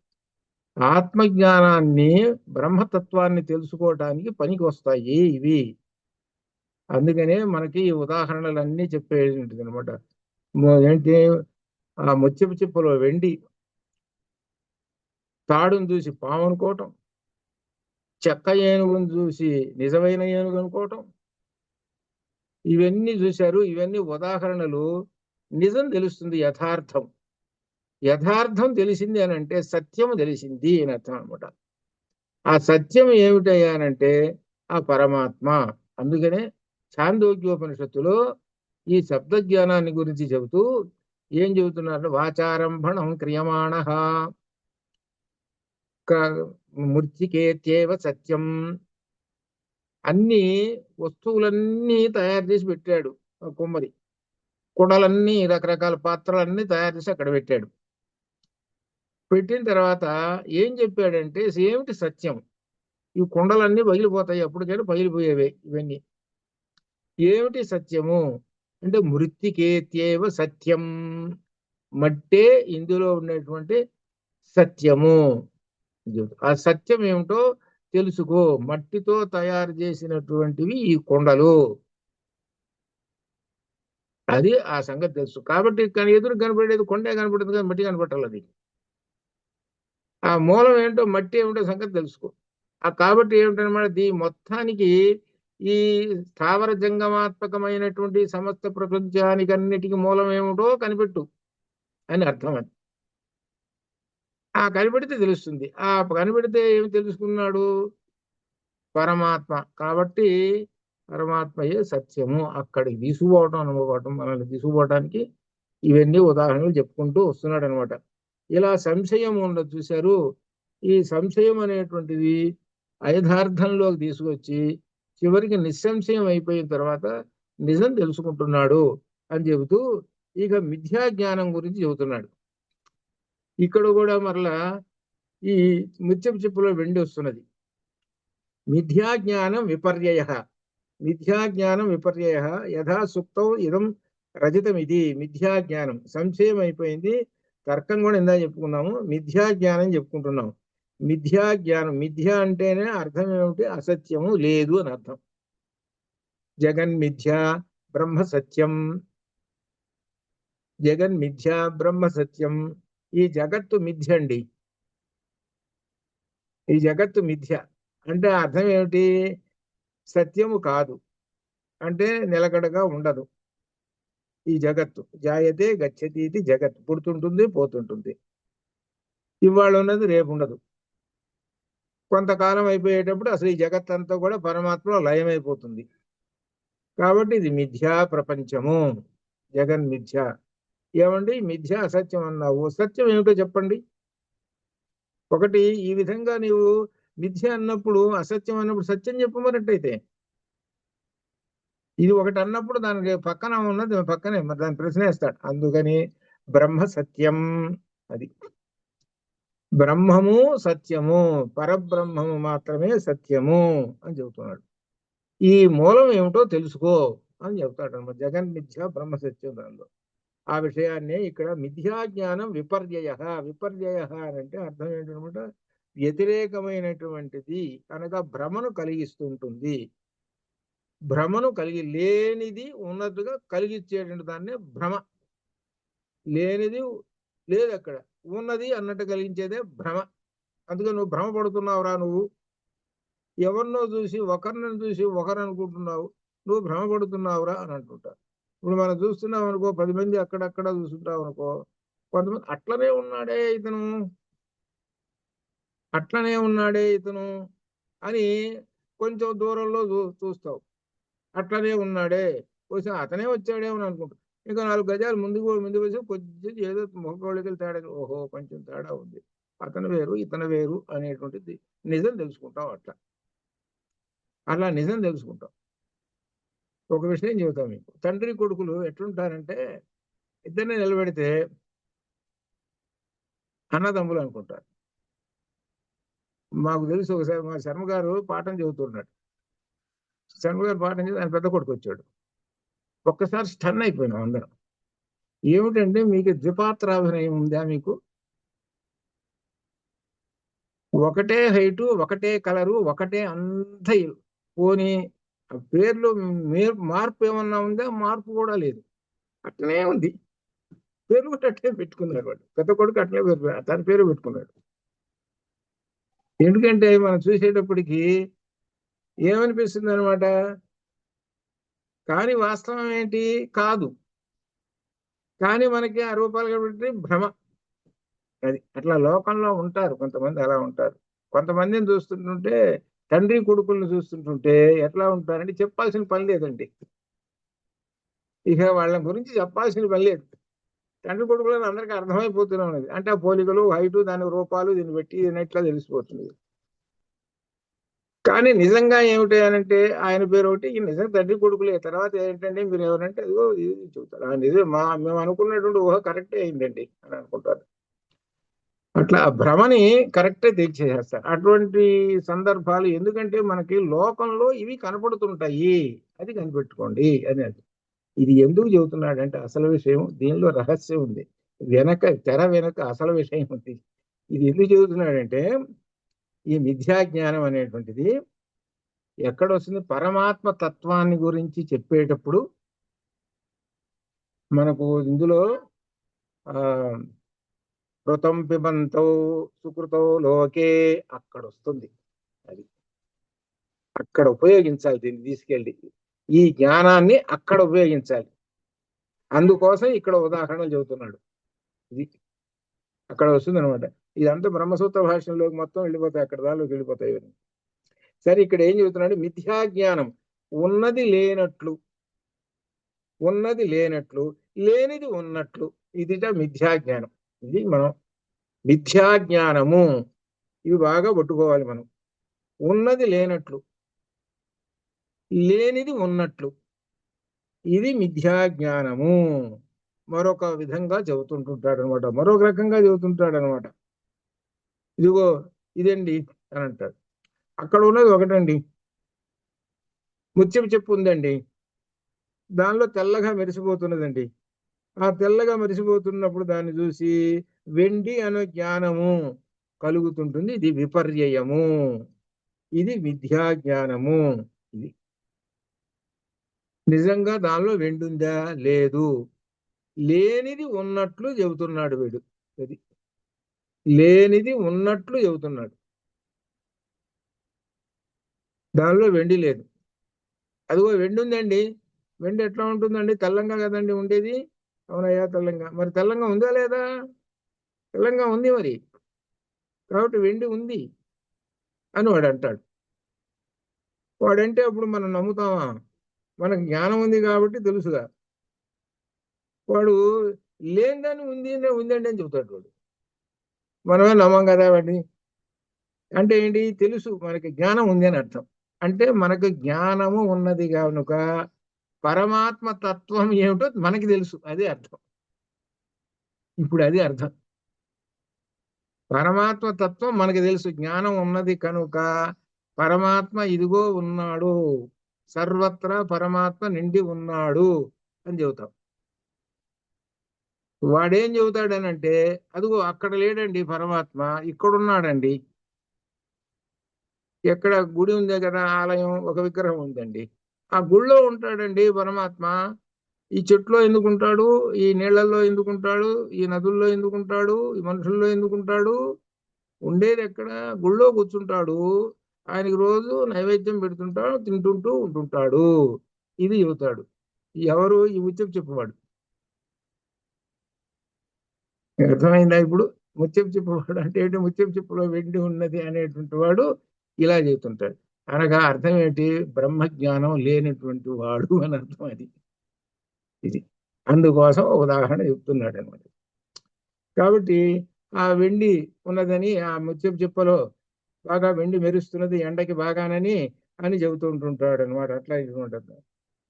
ఆత్మజ్ఞానాన్ని, బ్రహ్మతత్వాన్ని తెలుసుకోవటానికి పనికి వస్తాయి ఇవి. అందుకనే మనకి ఈ ఉదాహరణలన్నీ చెప్పేది ఉంటుంది అనమాట. ఏంటి, ఆ ముత్యపు చిప్పలో వెండి, తాడును చూసి పాము అనుకోవటం, చెక్క ఏనుగును చూసి నిజమైన ఏనుగు అనుకోవటం, ఇవన్నీ చూశారు. ఇవన్నీ ఉదాహరణలు. నిజం తెలుస్తుంది, యథార్థం. యథార్థం తెలిసింది అని అంటే సత్యము తెలిసింది అని అర్థం అనమాట. ఆ సత్యం ఏమిటయ్యానంటే ఆ పరమాత్మ. అందుకనే ఛాందోగ్యోపనిషత్తులో ఈ శబ్ద జ్ఞానాన్ని గురించి చెబుతూ ఏం చెబుతున్నారు, వాచారంభణం క్రియమాణ మూర్తికేత్యేవ సత్యం. అన్ని వస్తువులన్నీ తయారు చేసి పెట్టాడు కుమ్మరి. కుండలన్నీ రకరకాల పాత్రలన్నీ తయారు చేసి అక్కడ పెట్టాడు. పెట్టిన తర్వాత ఏం చెప్పాడంటే ఏమిటి సత్యం? ఈ కుండలన్నీ పగిలిపోతాయి, ఎప్పటికైనా పగిలిపోయేవే ఇవన్నీ. ఏమిటి సత్యము అంటే మృత్తికేత్యేవ సత్యం, మట్టే ఇందులో ఉన్నటువంటి సత్యము. ఆ సత్యం ఏమిటో తెలుసుకో. మట్టితో తయారు చేసినటువంటివి ఈ కొండలు, అది ఆ సంగతి తెలుసు. కాబట్టి ఎదురు కనపడేది కొండే కనపడుతుంది కానీ మట్టి కనపడాలి. అది ఆ మూలం ఏంటో, మట్టి ఏమిటో సంగతి తెలుసుకో. కాబట్టి ఏమిటనమాట, మొత్తానికి ఈ స్థావర జంగమాత్మకమైనటువంటి సమస్త ప్రపంచానికి అన్నిటికీ మూలం ఏమిటో కనిపెట్టు అని అర్థం. అది ఆ కనిపెడితే తెలుస్తుంది. ఆ కనిపెడితే ఏమి తెలుసుకున్నాడు? పరమాత్మ. కాబట్టి పరమాత్మయే సత్యము. అక్కడికి తీసుకుపోవటం అనుకోవటం, మనల్ని తీసుకుపోవటానికి ఇవన్నీ ఉదాహరణలు చెప్పుకుంటూ వస్తున్నాడు అనమాట. ఇలా సంశయం ఉండదు చూశారు. ఈ సంశయం అనేటువంటిది ఐదార్థంలోకి తీసుకొచ్చి చివరికి నిస్సంశయం అయిపోయిన తర్వాత నిజం తెలుసుకుంటున్నాడు అని చెబుతూ ఇక మిథ్యా జ్ఞానం గురించి చెబుతున్నాడు. ఇక్కడ కూడా మరలా ఈ ముత్యపు చెప్పులో వెండి వస్తున్నది. మిథ్యా జ్ఞానం విపర్యయ. మిథ్యా జ్ఞానం విపర్యయ యథా సుక్తం ఇదం రజతం. ఇది మిథ్యా జ్ఞానం. సంశయం అయిపోయింది. తర్కం కూడా ఇందా చెప్పుకున్నాము. మిథ్యా జ్ఞానం చెప్పుకుంటున్నాము. మిథ్యా జ్ఞానం, మిథ్య అంటేనే అర్థం ఏమిటి? అసత్యము లేదు అని అర్థం. జగన్మిథ్య బ్రహ్మ సత్యం, జగన్మిథ్య బ్రహ్మ సత్యం. ఈ జగత్తు మిథ్య అండి. ఈ జగత్తు మిథ్య అంటే అర్థం ఏమిటి? సత్యము కాదు అంటే నిలకడగా ఉండదు. ఈ జగత్తు జాయతే గచ్చతి, ఇది జగత్, పుడుతుంటుంది పోతుంటుంది. ఇవాళ ఉన్నది రేపు ఉండదు. కొంతకాలం అయిపోయేటప్పుడు అసలు ఈ జగత్ అంతా కూడా పరమాత్మలో లయమైపోతుంది. కాబట్టి ఇది మిథ్యా ప్రపంచము, జగన్ మిథ్య. ఏమండి మిథ్య అసత్యం అన్నావు, సత్యం ఏమిటో చెప్పండి. ఒకటి ఈ విధంగా నీవు మిథ్య అన్నప్పుడు, అసత్యం అన్నప్పుడు సత్యం చెప్పమన్నట్టయితే, ఇది ఒకటి అన్నప్పుడు దానికి పక్కన ఉన్నది పక్కనే మరి దాన్ని ప్రశ్నేస్తాడు. అందుకని బ్రహ్మ సత్యం, అది బ్రహ్మము సత్యము, పరబ్రహ్మము మాత్రమే సత్యము అని చెబుతున్నాడు. ఈ మూలం ఏమిటో తెలుసుకో అని చెబుతాడు అనమాట. జగన్ మిథ్య బ్రహ్మ సత్యం. దానిలో ఆ విషయాన్నే ఇక్కడ మిథ్యా జ్ఞానం విపర్యయ. విపర్యయ అని అంటే అర్థం ఏంటనమాట? వ్యతిరేకమైనటువంటిది అనగా భ్రమను కలిగిస్తుంటుంది. భ్రమను కలిగి, లేనిది ఉన్నట్టుగా కలిగించేటువంటి దాన్నే భ్రమ. లేనిది లేదు అక్కడ, ఉన్నది అన్నట్టు కలిగించేదే భ్రమ. అందుకే నువ్వు భ్రమ పడుతున్నావురా. నువ్వు ఎవరినో చూసి, ఒకరిని చూసి ఒకరు అనుకుంటున్నావు, నువ్వు భ్రమ పడుతున్నావురా అని అంటుంటారు. ఇప్పుడు మనం చూస్తున్నాం అనుకో, 10 మంది అక్కడక్కడ చూస్తుంటాం అనుకో, కొంతమంది అట్లనే ఉన్నాడే ఇతను, అట్లనే ఉన్నాడే ఇతను అని కొంచెం దూరంలో చూస్తావు. అట్లనే ఉన్నాడే, కొంచెం అతనే వచ్చాడేమో అనుకుంటావు. ఇంకా 4 గజాలు ముందుకు వచ్చి కొంచెం ఏదో మొక్కలకి తేడా, ఓహో కొంచెం తేడా ఉంది, అతను వేరు ఇతను వేరు అనేటువంటిది నిజం తెలుసుకుంటావు. అలా నిజం తెలుసుకుంటాం. ఒక విషయం చెబుతాం మీకు. తండ్రి కొడుకులు ఎట్లుంటారంటే, ఇద్దరిని నిలబెడితే అన్నదమ్ములు అనుకుంటారు. మాకు తెలుసు. ఒకసారి మా శర్మ గారు పాఠం చెబుతున్నాడు. శర్మ గారు పాఠం చేసి ఆయన పెద్ద కొడుకు వచ్చాడు. ఒక్కసారి స్టన్ అయిపోయినాం అందరం. ఏమిటంటే, మీకు ద్విపాత్రాభినయం ఉందా? మీకు ఒకటే హైటు, ఒకటే కలరు, ఒకటే అంత పోని పేర్లు మార్పు ఏమన్నా ఉందా? మార్పు కూడా లేదు, అట్లనే ఉంది. పేరు కూడా అట్లే పెట్టుకున్నాడు వాడు. పెద్ద కొడుకు అట్లే పేరు, తన పేరు పెట్టుకున్నాడు. ఎందుకంటే మనం చూసేటప్పటికి ఏమనిపిస్తుంది అనమాట, కానీ వాస్తవం ఏంటి కాదు. కానీ మనకి ఆ రూపాలు కాబట్టి భ్రమ. అది అట్లా లోకంలో ఉంటారు కొంతమంది, అలా ఉంటారు. కొంతమందిని చూస్తుంటుంటే, తండ్రి కొడుకులను చూస్తుంటుంటే ఎట్లా ఉంటారంటే చెప్పాల్సిన పని లేదండి. ఇక వాళ్ళ గురించి చెప్పాల్సిన పని లేదు. తండ్రి కొడుకులను అందరికీ అర్థమైపోతూనే ఉన్నది. అంటే ఆ పోలికలు, హైటు, దాని రూపాలు, దీన్ని బట్టి ఇట్లా తెలిసిపోతుంది. కానీ నిజంగా ఏమిటి అనంటే ఆయన పేరు ఒకటి, ఈ నిజంగా తండ్రి కొడుకులే. తర్వాత ఏంటంటే మీరు ఎవరంటే అదిగో ఇది చెబుతారు. నిజం మేము అనుకున్నటువంటి ఊహ కరెక్టే అయిందండి అని అనుకుంటారు. అట్లా ఆ భ్రమని కరెక్టే తెచ్చేసేస్తారు. అటువంటి సందర్భాలు ఎందుకంటే మనకి లోకంలో ఇవి కనపడుతుంటాయి, అది కనిపెట్టుకోండి అనేది. ఇది ఎందుకు చెబుతున్నాడంటే అసలు విషయం దీనిలో రహస్యం ఉంది. తెర వెనక అసలు విషయం ఉంది. ఇది ఎందుకు చెబుతున్నాడంటే ఈ మిథ్యా జ్ఞానం అనేటువంటిది ఎక్కడొస్తుంది? పరమాత్మ తత్వాన్ని గురించి చెప్పేటప్పుడు మనకు ఇందులో ఆ కృతం పిబంతో సుకృతో లోకే అక్కడ వస్తుంది. అది అక్కడ ఉపయోగించాలి, దీన్ని తీసుకెళ్ళి ఈ జ్ఞానాన్ని అక్కడ ఉపయోగించాలి. అందుకోసం ఇక్కడ ఉదాహరణలు చెబుతున్నాడు. ఇది అక్కడ వస్తుంది అనమాట. ఇదంతా బ్రహ్మసూత్ర భాషలోకి మొత్తం వెళ్ళిపోతాయి, అక్కడ దానిలోకి వెళ్ళిపోతాయి ఇవన్నీ. సరే, ఇక్కడ ఏం చెబుతున్నాడు? మిథ్యా జ్ఞానం ఉన్నది లేనట్లు, ఉన్నది లేనట్లు, లేనిది ఉన్నట్లు, ఇదిట మిథ్యా జ్ఞానం. ఇది మనం మిథ్యా జ్ఞానము, ఇవి బాగా పట్టుకోవాలి మనం. ఉన్నది లేనట్లు, లేనిది ఉన్నట్లు, ఇది మిథ్యా జ్ఞానము. మరొక విధంగా చెబుతుంటుంటాడు అనమాట, మరొక రకంగా చెబుతుంటాడు అనమాట. ఇదిగో ఇదండి అని అంటాడు. అక్కడ ఉన్నది ఒకటండి, ముత్యపు చెప్పు ఉందండి, దానిలో తెల్లగా మెరిసిపోతున్నదండి. ఆ తెల్లగా మెరిసిపోతున్నప్పుడు దాన్ని చూసి వెండి అనే జ్ఞానము కలుగుతుంటుంది. ఇది విపర్యయము, ఇది మిథ్యా జ్ఞానము. ఇది నిజంగా దానిలో వెండి ఉందా? లేదు. లేనిది ఉన్నట్లు చెబుతున్నాడు వీడు. అది లేనిది ఉన్నట్లు చెబుతున్నాడు. దానిలో వెండి లేదు. అదిగో వెండి ఉందండి. వెండి ఎట్లా ఉంటుందండి? తెల్లంగా కదండి ఉండేది. అవునయ్యా, తెల్లంగా. మరి తెల్లంగా ఉందా లేదా? తెల్లంగా ఉంది మరి, కాబట్టి వెండి ఉంది అని వాడు అంటాడు. వాడంటే అప్పుడు మనం నమ్ముతామా? మనకు జ్ఞానం ఉంది కాబట్టి తెలుసుగా. వాడు లేనిదని ఉందండి అని చెబుతాడు వాడు. మనమే నమ్మం కదా వాడిని. అంటే ఏంటి? తెలుసు, మనకి జ్ఞానం ఉంది అని అర్థం. అంటే మనకు జ్ఞానము ఉన్నది కనుక పరమాత్మ తత్వం ఏమిటో మనకి తెలుసు, అదే అర్థం. ఇప్పుడు అది అర్థం. పరమాత్మ తత్వం మనకి తెలుసు, జ్ఞానం ఉన్నది కనుక పరమాత్మ ఇదిగో ఉన్నాడు, సర్వత్రా పరమాత్మ నిండి ఉన్నాడు అని చెబుతాం. వాడేం చెబుతాడనంటే అదిగో అక్కడ లేడండి పరమాత్మ, ఇక్కడున్నాడండి. ఎక్కడ? గుడి ఉంది కదా, ఆలయం, ఒక విగ్రహం ఉందండి, ఆ గుళ్ళో ఉంటాడండి పరమాత్మ. ఈ చెట్లో ఎందుకుంటాడు? ఈ నీళ్లలో ఎందుకుంటాడు? ఈ నదుల్లో ఎందుకుంటాడు? ఈ మనుషుల్లో ఎందుకుంటాడు? ఉండేది ఎక్కడ? గుళ్ళో కూర్చుంటాడు. ఆయనకి రోజు నైవేద్యం పెడుతుంటాడు, తింటుంటూ ఉంటుంటాడు. ఇది చెబుతాడు. ఎవరు? ఈ ముత్యపు చెప్పువాడు. అర్థమైందా ఇప్పుడు? ముత్యపు చెప్పువాడు అంటే ఏంటి? ముత్యపు చెప్పులో వెండి ఉన్నది అనేటువంటి వాడు ఇలా చెబుతుంటాడు. అనగా అర్థం ఏంటి? బ్రహ్మజ్ఞానం లేనటువంటి వాడు అని అర్థం. అది ఇది అందుకోసం ఉదాహరణ చెప్తున్నాడు అనమాట. కాబట్టి ఆ వెండి ఉన్నదని, ఆ ముత్యపు చెప్పలో బాగా వెండి మెరుస్తున్నది ఎండకి బాగానని అని చెబుతూ ఉంటుంటాడు అనమాట. అట్లా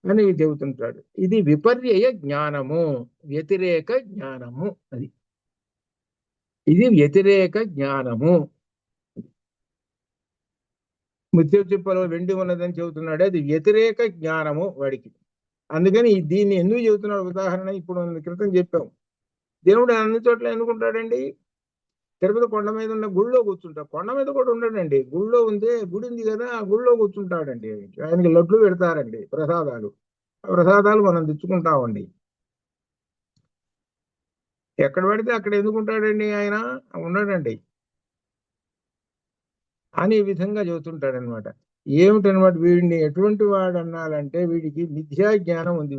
అని చెబుతుంటాడు. ఇది విపర్యయ జ్ఞానము, వ్యతిరేక జ్ఞానము. అది ఇది వ్యతిరేక జ్ఞానము. ముత్యపు చెప్పలో వెండి ఉన్నదని చెబుతున్నాడు, అది వ్యతిరేక జ్ఞానము వాడికి. అందుకని దీన్ని ఎందుకు చెబుతున్నాడు ఉదాహరణ? ఇప్పుడు క్రితం చెప్పాం. దేవుడు అన్ని చోట్ల ఎందుకుంటాడండి? తిరుపతి కొండ మీద ఉన్న గుళ్ళో కూర్చుంటాడు. కొండ మీద కూడా ఉండడండి, గుళ్ళో ఉంది. గుడి ఉంది కదా, ఆ గుళ్ళో కూర్చుంటాడండి. ఆయనకి లడ్లు పెడతారండి, ప్రసాదాలు. ఆ ప్రసాదాలు మనం తెచ్చుకుంటామండి. ఎక్కడ పెడితే అక్కడ ఎందుకుంటాడండి ఆయన? ఉండడండి అని ఈ విధంగా చెబుతుంటాడనమాట. ఏమిటనమాట? వీడిని ఎటువంటి వాడు అన్నాలంటే వీడికి మిథ్యా జ్ఞానం ఉంది.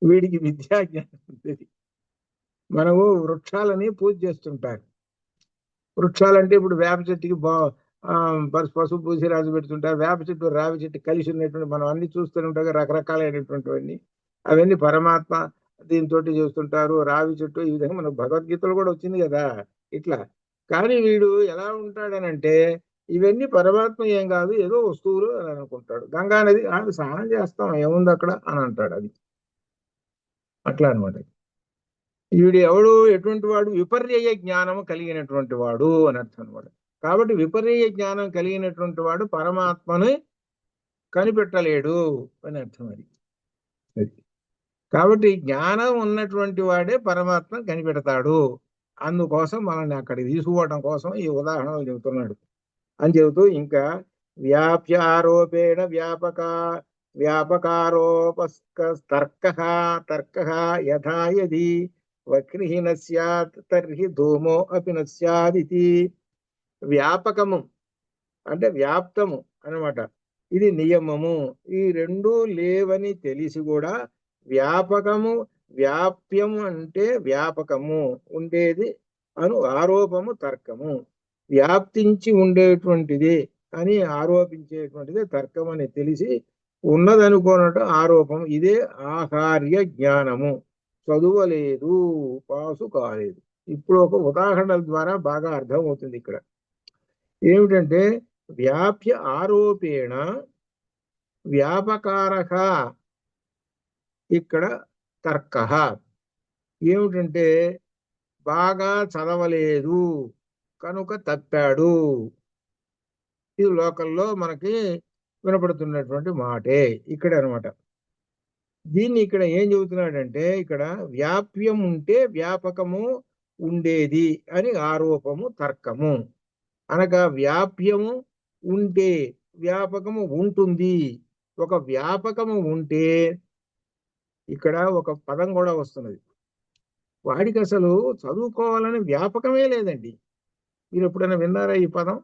వీడికి మిథ్యా జ్ఞానం ఉంది. మనము వృక్షాలని పూజ చేస్తుంటారు. వృక్షాలంటే ఇప్పుడు వేప చెట్టుకి పసుపు పూసి రాజు పెడుతుంటారు. వేప చెట్టు రావి చెట్టు కలిసి ఉన్నటువంటి మనం అన్ని చూస్తూనే ఉంటాం, రకరకాలైనటువంటివన్నీ. అవన్నీ పరమాత్మ దీంతో చేస్తుంటారు. రావి చెట్టు ఈ విధంగా మనకు భగవద్గీతలో కూడా వచ్చింది కదా ఇట్లా. కానీ వీడు ఎలా ఉంటాడనంటే ఇవన్నీ పరమాత్మ ఏం కాదు, ఏదో వస్తువులు అని అనుకుంటాడు. గంగా నది స్నానం చేస్తాం ఏముంది అక్కడ అని అంటాడు. అది అట్లా అనమాట. వీడు ఎవడు ఎటువంటి వాడు? విపర్యయ జ్ఞానం కలిగినటువంటి వాడు అని అర్థం అనమాట. కాబట్టి విపర్యయ జ్ఞానం కలిగినటువంటి వాడు పరమాత్మని కనిపెట్టలేడు అని అర్థం. అది కాబట్టి జ్ఞానం ఉన్నటువంటి వాడే పరమాత్మ కనిపెడతాడు. అందుకోసం మనల్ని అక్కడికి తీసుకోవడం కోసం ఈ ఉదాహరణలు చెబుతున్నాడు అని చెబుతూ, ఇంకా వ్యాప్య ఆరోపేణ తర్క యథా యది వక్రి న స్యాత్ తర్హి ధూమో అపి న స్యాదితి. వ్యాపకము అంటే వ్యాప్తము అన్నమాట. ఇది నియమము. ఈ రెండు లేవని తెలిసి కూడా వ్యాపకము, వ్యాప్యము అంటే వ్యాపకము ఉండేది అను ఆరోపము తర్కము. వ్యాప్తించి ఉండేటువంటిది అని ఆరోపించేటువంటిది తర్కం అని తెలిసి ఉన్నదనుకోనటం ఆరోపం. ఇదే ఆహార్య జ్ఞానము. చదువలేదు, పాసు కాలేదు. ఇప్పుడు ఒక ఉదాహరణల ద్వారా బాగా అర్థమవుతుంది. ఇక్కడ ఏమిటంటే వ్యాప్య ఆరోపేణ వ్యాపకారక ఇక్కడ తర్క. ఏమిటంటే బాగా చదవలేదు కనుక తప్పాడు. ఇది లోకల్లో మనకి వినపడుతున్నటువంటి మాటే ఇక్కడ అనమాట. దీన్ని ఇక్కడ ఏం చెబుతున్నాడంటే, ఇక్కడ వ్యాప్యం ఉంటే వ్యాపకము ఉండేది అని ఆరోపము తర్కము. అనగా వ్యాప్యము ఉంటే వ్యాపకము ఉంటుంది. ఒక వ్యాపకము ఉంటే ఇక్కడ ఒక పదం కూడా వస్తున్నది. వాడికి అసలు చదువుకోవాలని వ్యాపకమే లేదండి. మీరు ఎప్పుడైనా విన్నారా ఈ పదం?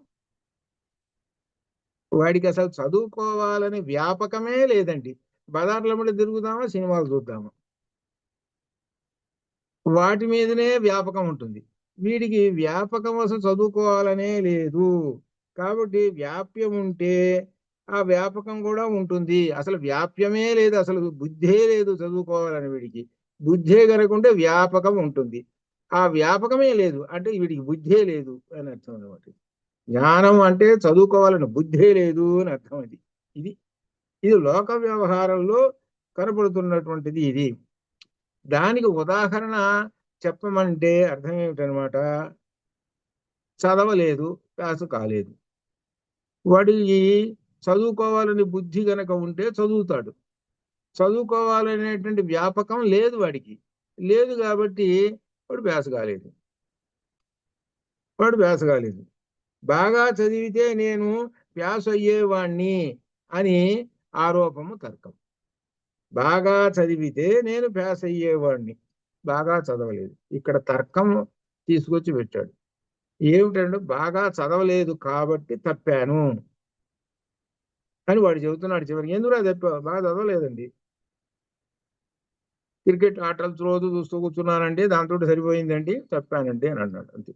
వాడికి అసలు చదువుకోవాలని వ్యాపకమే లేదండి. బజార్ల మీద తిరుగుదామా, సినిమాలు చూద్దామా, వాటి మీదనే వ్యాపకం ఉంటుంది. వీడికి వ్యాపకం అసలు చదువుకోవాలనే లేదు. కాబట్టి వ్యాప్యం ఉంటే ఆ వ్యాపకం కూడా ఉంటుంది. అసలు వ్యాప్యమే లేదు, అసలు బుద్ధే లేదు చదువుకోవాలని. వీడికి బుద్ధే కనుకుంటే వ్యాపకం ఉంటుంది. ఆ వ్యాపకమే లేదు అంటే వీడికి బుద్ధే లేదు అని అర్థం అనమాట. జ్ఞానం అంటే చదువుకోవాలని బుద్ధే లేదు అని అర్థం. ఇది ఇది లోక వ్యవహారంలో కనపడుతున్నటువంటిది. ఇది దానికి ఉదాహరణ చెప్పమంటే అర్థం ఏమిటనమాట? చదవలేదు, పాసు కాలేదు. వాడికి చదువుకోవాలని బుద్ధి గనక ఉంటే చదువుతాడు. చదువుకోవాలనేటువంటి వ్యాపకం లేదు వాడికి. లేదు కాబట్టి వాడు పాసు కాలేదు. బాగా చదివితే నేను పాసు అయ్యేవాణ్ణి అని ఆరోపము తర్కం. బాగా చదివితే నేను పాస్ అయ్యేవాడిని, బాగా చదవలేదు. ఇక్కడ తర్కం తీసుకొచ్చి పెట్టాడు. ఏమిటంటే బాగా చదవలేదు కాబట్టి తప్పాను అని వాడు చెబుతున్నాడు. చివరికి ఎందుకు తప్పావు? బాగా చదవలేదండి, క్రికెట్ ఆటలు రోజు చూస్తూ కూర్చున్నానండి, దాంతో సరిపోయిందండి, తప్పానండి అని అన్నాడు. అంతే.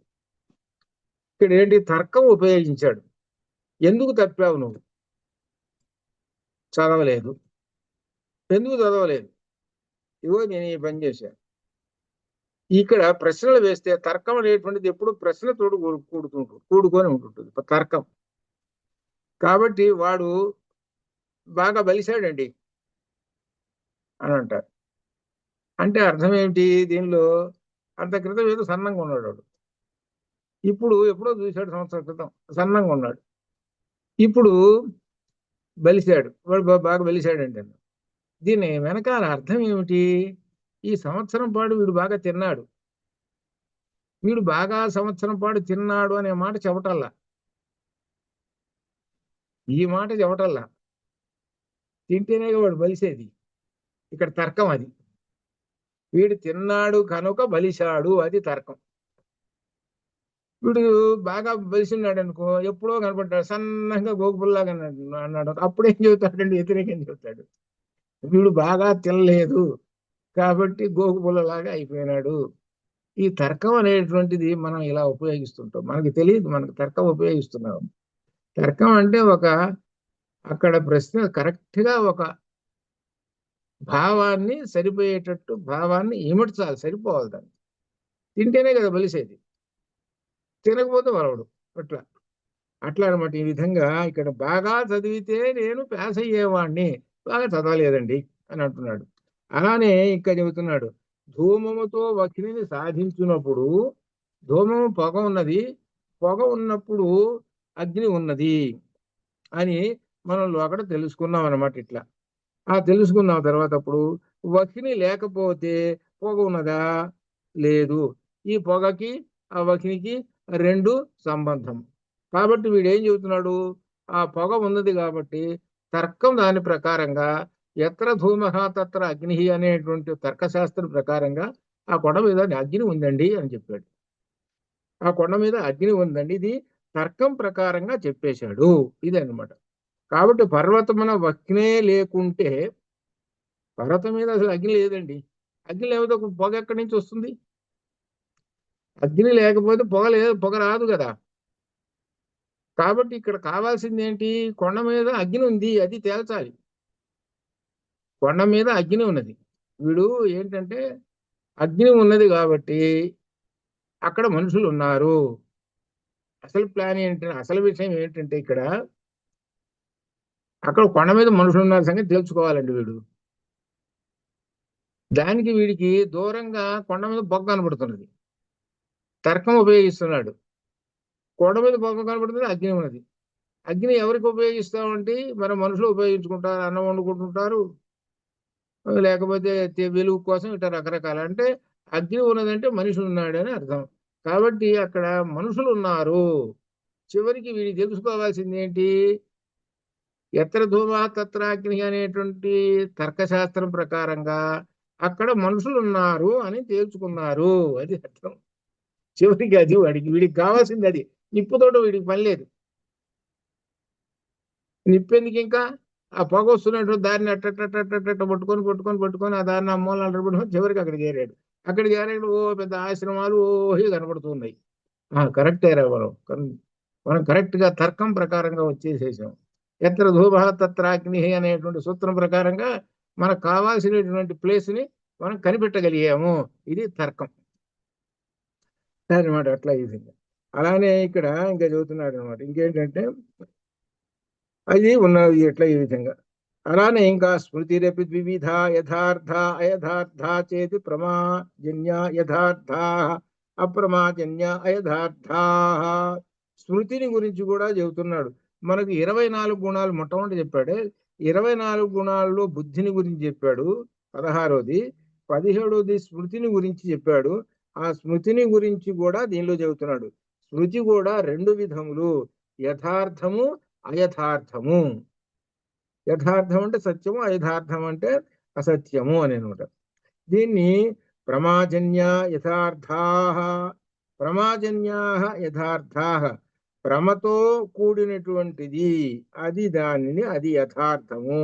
ఇక్కడ ఏంటి? తర్కం ఉపయోగించాడు. ఎందుకు తప్పావు నువ్వు? చదవలేదు. ఎందుకు చదవలేదు? ఇగో నేను ఈ పని చేశాను. ఇక్కడ ప్రశ్నలు వేస్తే తర్కం అనేటువంటిది ఎప్పుడు ప్రశ్నతోడు కూడుకొని ఉంటుంటుంది తర్కం. కాబట్టి వాడు బాగా బలిశాడండి అని అంటారు. అంటే అర్థం ఏమిటి దీనిలో? అంత క్రితం ఏదో సన్నంగా ఉన్నాడు వాడు, ఇప్పుడు ఎప్పుడో చూశాడు, సంవత్సరం క్రితం సన్నంగా ఉన్నాడు, ఇప్పుడు బలిశాడు. వాడు బాగా బలిశాడండి అన్న. దీని వెనకాల అర్థం ఏమిటి? ఈ సంవత్సరం పాటు వీడు బాగా తిన్నాడు, వీడు బాగా సంవత్సరం పాటు తిన్నాడు అనే మాట చెప్పటల్లా. ఈ మాట చెప్పటల్లా. తింటేనే వాడు బలిసేది. ఇక్కడ తర్కం అది. వీడు తిన్నాడు కనుక బలిశాడు, అది తర్కం. వీడు బాగా బలిసిన్నాడు అనుకో, ఎప్పుడో కనపడ్డాడు, సన్నగా గోగుపుల్లాగా అన్నాడు. అప్పుడేం చెబుతాడండి? వ్యతిరేకం చెబుతాడు. వీడు బాగా తినలేదు కాబట్టి గోగుపుల్లలాగా అయిపోయినాడు. ఈ తర్కం అనేటువంటిది మనం ఇలా ఉపయోగిస్తుంటాం, మనకి తెలియదు మనకు తర్కం ఉపయోగిస్తున్నాం. తర్కం అంటే అక్కడ ప్రశ్న కరెక్ట్గా ఒక భావాన్ని సరిపోయేటట్టు భావాన్ని ఇమడ్చాలి, సరిపోవాలి. దాన్ని తింటేనే కదా బలిసేది, తినకపోతే వరవడు. అట్లా అట్లా అనమాట. ఈ విధంగా ఇక్కడ బాగా చదివితే నేను పాస్ అయ్యేవాడిని, బాగా చదవలేదండి అని అంటున్నాడు. అలానే ఇంకా చెబుతున్నాడు, ధూమముతో వక్రిని సాధించినప్పుడు, ధూమము పొగ ఉన్నది, పొగ ఉన్నప్పుడు అగ్ని ఉన్నది అని మనం లోకడ తెలుసుకున్నాం అనమాట. ఇట్లా తెలుసుకున్నాం తర్వాత అప్పుడు వకిని లేకపోతే పొగ ఉన్నదా? లేదు. ఈ పొగకి ఆ వకినికి రెండు సంబంధం. కాబట్టి వీడేం చెబుతున్నాడు, ఆ పొగ ఉన్నది కాబట్టి తర్కం దాని ప్రకారంగా ఎత్ర ధూమః తత్ర అగ్ని అనేటువంటి తర్కశాస్త్రం ప్రకారంగా ఆ కొండ మీద అగ్ని ఉందండి అని చెప్పాడు. ఆ కొండ మీద అగ్ని ఉందండి, ఇది తర్కం ప్రకారంగా చెప్పేశాడు. ఇది అన్నమాట. కాబట్టి పర్వతమున వక్నే లేకుంటే, పర్వతం మీద అసలు అగ్ని లేదండి. అగ్ని లేకపోతే ఒక పొగ ఎక్కడి నుంచి వస్తుంది? అగ్ని లేకపోతే పొగ లేదు, పొగ రాదు కదా. కాబట్టి ఇక్కడ కావాల్సింది ఏంటి? కొండ మీద అగ్ని ఉంది, అది తేల్చాలి. కొండ మీద అగ్ని ఉన్నది. వీడు ఏంటంటే అగ్ని ఉన్నది కాబట్టి అక్కడ మనుషులు ఉన్నారు. అసలు ప్లాన్ ఏంటంటే, అసలు విషయం ఏంటంటే ఇక్కడ అక్కడ కొండ మీద మనుషులు ఉన్న సంగతి తెలుసుకోవాలండి వీడు. దానికి వీడికి దూరంగా కొండ మీద బొగ్గ కనబడుతున్నది, తర్కం ఉపయోగిస్తున్నాడు. కొండ మీద బొగ్గ కనబడుతుంది, అగ్ని ఉన్నది. అగ్ని ఎవరికి ఉపయోగిస్తామంటే మన మనుషులు ఉపయోగించుకుంటారు, అన్నం వండుకుంటుంటారు, లేకపోతే వెలుగు కోసం ఇట్లా రకరకాల. అంటే అగ్ని ఉన్నదంటే మనుషులు ఉన్నాడు అని అర్థం. కాబట్టి అక్కడ మనుషులు ఉన్నారు. చివరికి వీడికి తెలుసుకోవాల్సింది ఏంటి? ఎత్ర ధూమా తత్ర అగ్ని అనేటువంటి తర్కశాస్త్రం ప్రకారంగా అక్కడ మనుషులు ఉన్నారు అని తేల్చుకున్నారు, అది అర్థం. చివరికి అది వీడికి కావాల్సింది అది. నిప్పుతోట వీడికి పని లేదు. నిప్పెందుకు ఇంకా? ఆ పొగ వస్తున్నట్టు దారిని అట్ట పట్టుకొని ఆ దారిని అమ్మోళ్ళు పట్టుకొని చివరికి అక్కడికి చేరాడు. అక్కడికి చేరాడు, ఓ పెద్ద ఆశ్రమాలు ఓహి కనబడుతున్నాయి. కరెక్టేరా మనం కరెక్ట్ గా తర్కం ప్రకారంగా వచ్చేసేసాం. ఎత్ర ధూమః తత్ర అగ్ని అనేటువంటి సూత్రం ప్రకారంగా మనకు కావాల్సినటువంటి ప్లేస్ ని మనం కనిపెట్టగలిగాము. ఇది తర్కం అనమాట. అట్లా ఈ విధంగా. అలానే ఇక్కడ ఇంకా చదువుతున్నాడు అనమాట. ఇంకేంటంటే అది ఉన్నది ఎట్లా ఈ విధంగా. అలానే ఇంకా స్మృతిరపి ద్వివిధ యథార్థ అయథార్థ చేతి ప్రమాజన్య యథార్థ అప్రమాజన్య అయథార్థ. స్మృతిని గురించి కూడా చెబుతున్నాడు. మనకు 24 గుణాలు మొట్టమొదటి చెప్పాడు. 24 గుణాల్లో బుద్ధిని గురించి చెప్పాడు 16వది. 17వది స్మృతిని గురించి చెప్పాడు. ఆ స్మృతిని గురించి కూడా దీనిలో చెబుతున్నాడు. స్మృతి కూడా రెండు విధములు, యథార్థము అయథార్థము. యథార్థం అంటే సత్యము, అయథార్థం అంటే అసత్యము అని అనమాట. దీన్ని ప్రమాజన్య యథార్థా, ప్రమాజన్యా యథార్థా, భ్రమతో కూడినటువంటిది అది యథార్థము,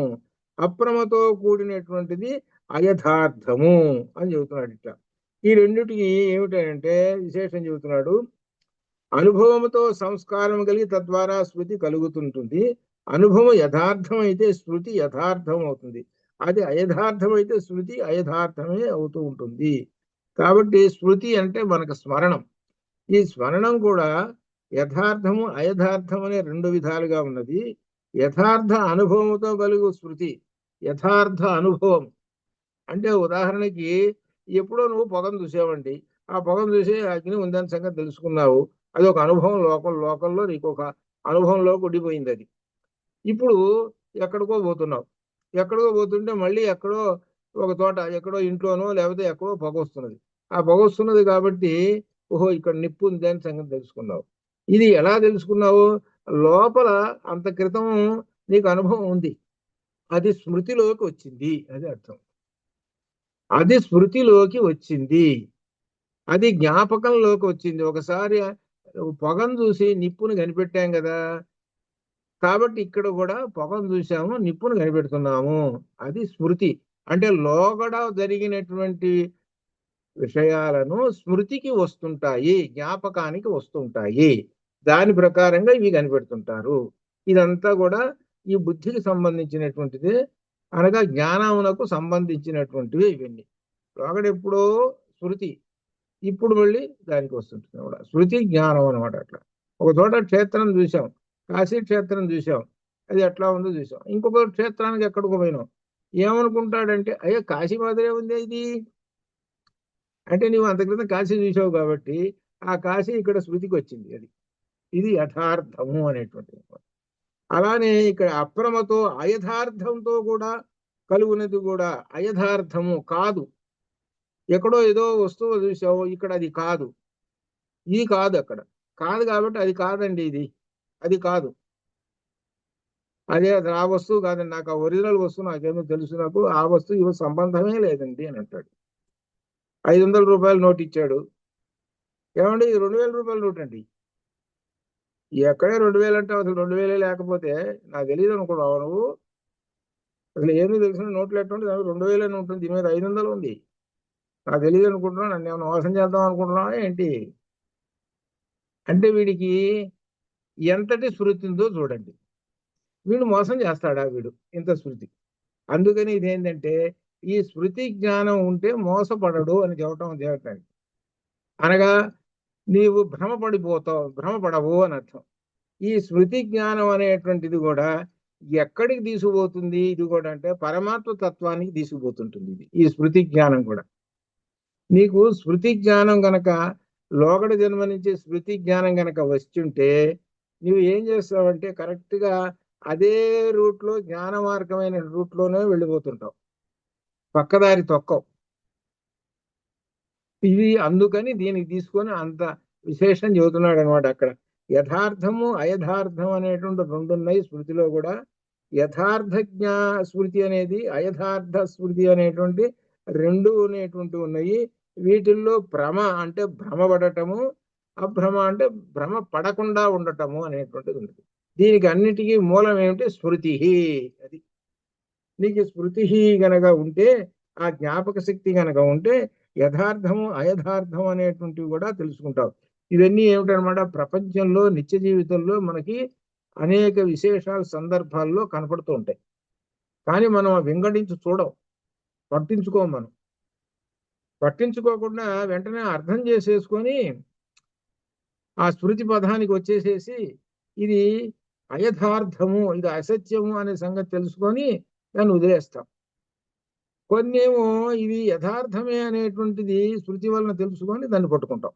అప్రమతో కూడినటువంటిది అయథార్థము అని చెబుతున్నాడు. ఇట్లా ఈ రెండిటికి ఏమిటంటే విశేషం చెబుతున్నాడు. అనుభవముతో సంస్కారం కలిగి తద్వారా స్మృతి కలుగుతుంటుంది. అనుభవం యథార్థం అయితే స్మృతి యథార్థం అవుతుంది. అది అయథార్థం అయితే స్మృతి అయథార్థమే అవుతూ ఉంటుంది. కాబట్టి స్మృతి అంటే మనకు స్మరణం. ఈ స్మరణం కూడా యథార్థము అయథార్థం అనే రెండు విధాలుగా ఉన్నది. యథార్థ అనుభవంతో కలుగు స్మృతి, యథార్థ అనుభవం అంటే ఉదాహరణకి ఎప్పుడో నువ్వు పొగను చూసావండి, ఆ పొగను చూసి అగ్ని ఉందని సంగతి తెలుసుకున్నావు. అది ఒక అనుభవం, లోకంలో నీకు ఒక అనుభవంలో ఉండిపోయింది. అది ఇప్పుడు ఎక్కడికో పోతుంటే మళ్ళీ ఎక్కడో ఒక తోట, ఎక్కడో ఇంట్లోనో లేకపోతే ఎక్కడో పొగ వస్తున్నది. ఆ పొగ వస్తున్నది కాబట్టి ఓహో ఇక్కడ నిప్పు ఉంది అని సంగతి తెలుసుకున్నావు. ఇది ఎలా తెలుసుకున్నావు? లోపల అంత క్రితం నీకు అనుభవం ఉంది, అది స్మృతిలోకి వచ్చింది, అది అర్థం. అది స్మృతిలోకి వచ్చింది, అది జ్ఞాపకంలోకి వచ్చింది. ఒకసారి పొగను చూసి నిప్పును కనిపెట్టాం కదా, కాబట్టి ఇక్కడ కూడా పొగను చూసాము, నిప్పును కనిపెడుతున్నాము. అది స్మృతి. అంటే లోగడ జరిగినటువంటి విషయాలను స్మృతికి వస్తుంటాయి, జ్ఞాపకానికి వస్తుంటాయి. దాని ప్రకారంగా ఇవి కనిపెడుతుంటారు. ఇదంతా కూడా ఈ బుద్ధికి సంబంధించినటువంటిది, అనగా జ్ఞానమునకు సంబంధించినటువంటివి ఇవన్నీ. లోగడెప్పుడో స్మృతి, ఇప్పుడు మళ్ళీ దానికి వస్తుంటుంది కూడా స్మృతి జ్ఞానం అనమాట. అట్లా ఒక చోట క్షేత్రం చూసాం, కాశీ క్షేత్రం చూసాం, అది ఎట్లా ఉందో చూసాం. ఇంకొక క్షేత్రానికి ఎక్కడికో పోయినాం, ఏమనుకుంటాడంటే అయ్యో కాశీ మాదిరే ఉంది ఇది. అంటే నువ్వు అంత క్రితం కాశీ చూసావు కాబట్టి ఆ కాశీ ఇక్కడ స్మృతికి వచ్చింది. ఇది యథార్థము అనేటువంటిది. అలానే ఇక్కడ అప్రమతో అయథార్థంతో కూడా కలుగునది కూడా అయథార్థము కాదు. ఎక్కడో ఏదో వస్తువు చూసావు, ఇక్కడ అది కాదు, ఇది కాదు, అక్కడ కాదు కాబట్టి అది కాదండి, అది కాదు, అది ఆ వస్తువు కాదండి, నాకు ఆ ఒరిజినల్ వస్తువు నాకేమో తెలుసు, నాకు ఆ వస్తువు ఇవ సంబంధమే లేదండి అని అంటాడు. 500 రూపాయల నోట్ ఇచ్చాడు, ఏమండి ఇది 2000 రూపాయల నోట్ అండి. ఎక్కడే 2000 అంటే అసలు 2000 లేకపోతే నాకు తెలియదు అనుకున్నావు నువ్వు? అసలు ఏమీ తెలిసిన నోట్లు ఎట్టుంటే దానికి 2000 అని ఉంటుంది, దీని మీద 500 ఉంది. నాకు తెలియదు అనుకుంటున్నాను, నన్ను ఏమైనా మోసం చేద్దాం అనుకుంటున్నావా ఏంటి? అంటే వీడికి ఎంతటి స్మృతి ఉందో చూడండి. వీడు మోసం చేస్తాడా వీడు ఇంత స్మృతి? అందుకని ఇదేంటంటే ఈ స్మృతి జ్ఞానం ఉంటే మోసపడడు అని చెప్పటం చేయటానికి. అనగా నీవు భ్రమపడవు అని అర్థం. ఈ స్మృతి జ్ఞానం అనేటువంటిది కూడా ఎక్కడికి తీసుకుపోతుంది? ఇది కూడా అంటే పరమాత్మ తత్వానికి తీసుకుపోతుంటుంది. ఈ స్మృతి జ్ఞానం కూడా నీకు స్మృతి జ్ఞానం గనక లోగడ జన్మ నుంచి స్మృతి జ్ఞానం గనక వస్తుంటే నువ్వు ఏం చేస్తావంటే కరెక్ట్గా అదే రూట్లో, జ్ఞాన మార్గమైన రూట్లోనే వెళ్ళిపోతుంటావు, పక్కదారి తొక్కవు. ఇది అందుకని దీనికి తీసుకొని అంత విశేషం చెబుతున్నాడు అనమాట. అక్కడ యథార్థము అయథార్థం అనేటువంటి రెండు ఉన్నాయి స్మృతిలో కూడా. యథార్థ స్మృతి అనేది, అయథార్థ స్మృతి అనేటువంటి రెండు అనేటువంటి ఉన్నాయి. వీటిల్లో భ్రమ అంటే భ్రమపడటము, అభ్రమ అంటే భ్రమ పడకుండా ఉండటము అనేటువంటిది ఉంది. దీనికి అన్నిటికీ మూలం ఏమిటి? స్మృతి. అది నీకు స్మృతి గనక ఉంటే, ఆ జ్ఞాపక శక్తి గనక ఉంటే యథార్థము అయథార్థం అనేటువంటివి కూడా తెలుసుకుంటావు. ఇవన్నీ ఏమిటనమాట, ప్రపంచంలో నిత్య జీవితంలో మనకి అనేక విశేషాల సందర్భాల్లో కనపడుతూ ఉంటాయి. కానీ మనం వింగడించి చూడం, పట్టించుకోం. మనం పట్టించుకోకుండా వెంటనే అర్థం చేసేసుకొని ఆ స్మృతి పదానికి వచ్చేసేసి ఇది అయథార్థము, ఇది అసత్యము అనే సంగతి తెలుసుకొని దాన్ని వదిలేస్తాం. కొన్ని ఏమో ఇది యథార్థమే అనేటువంటిది శృతి వలన తెలుసుకొని దాన్ని పట్టుకుంటాం.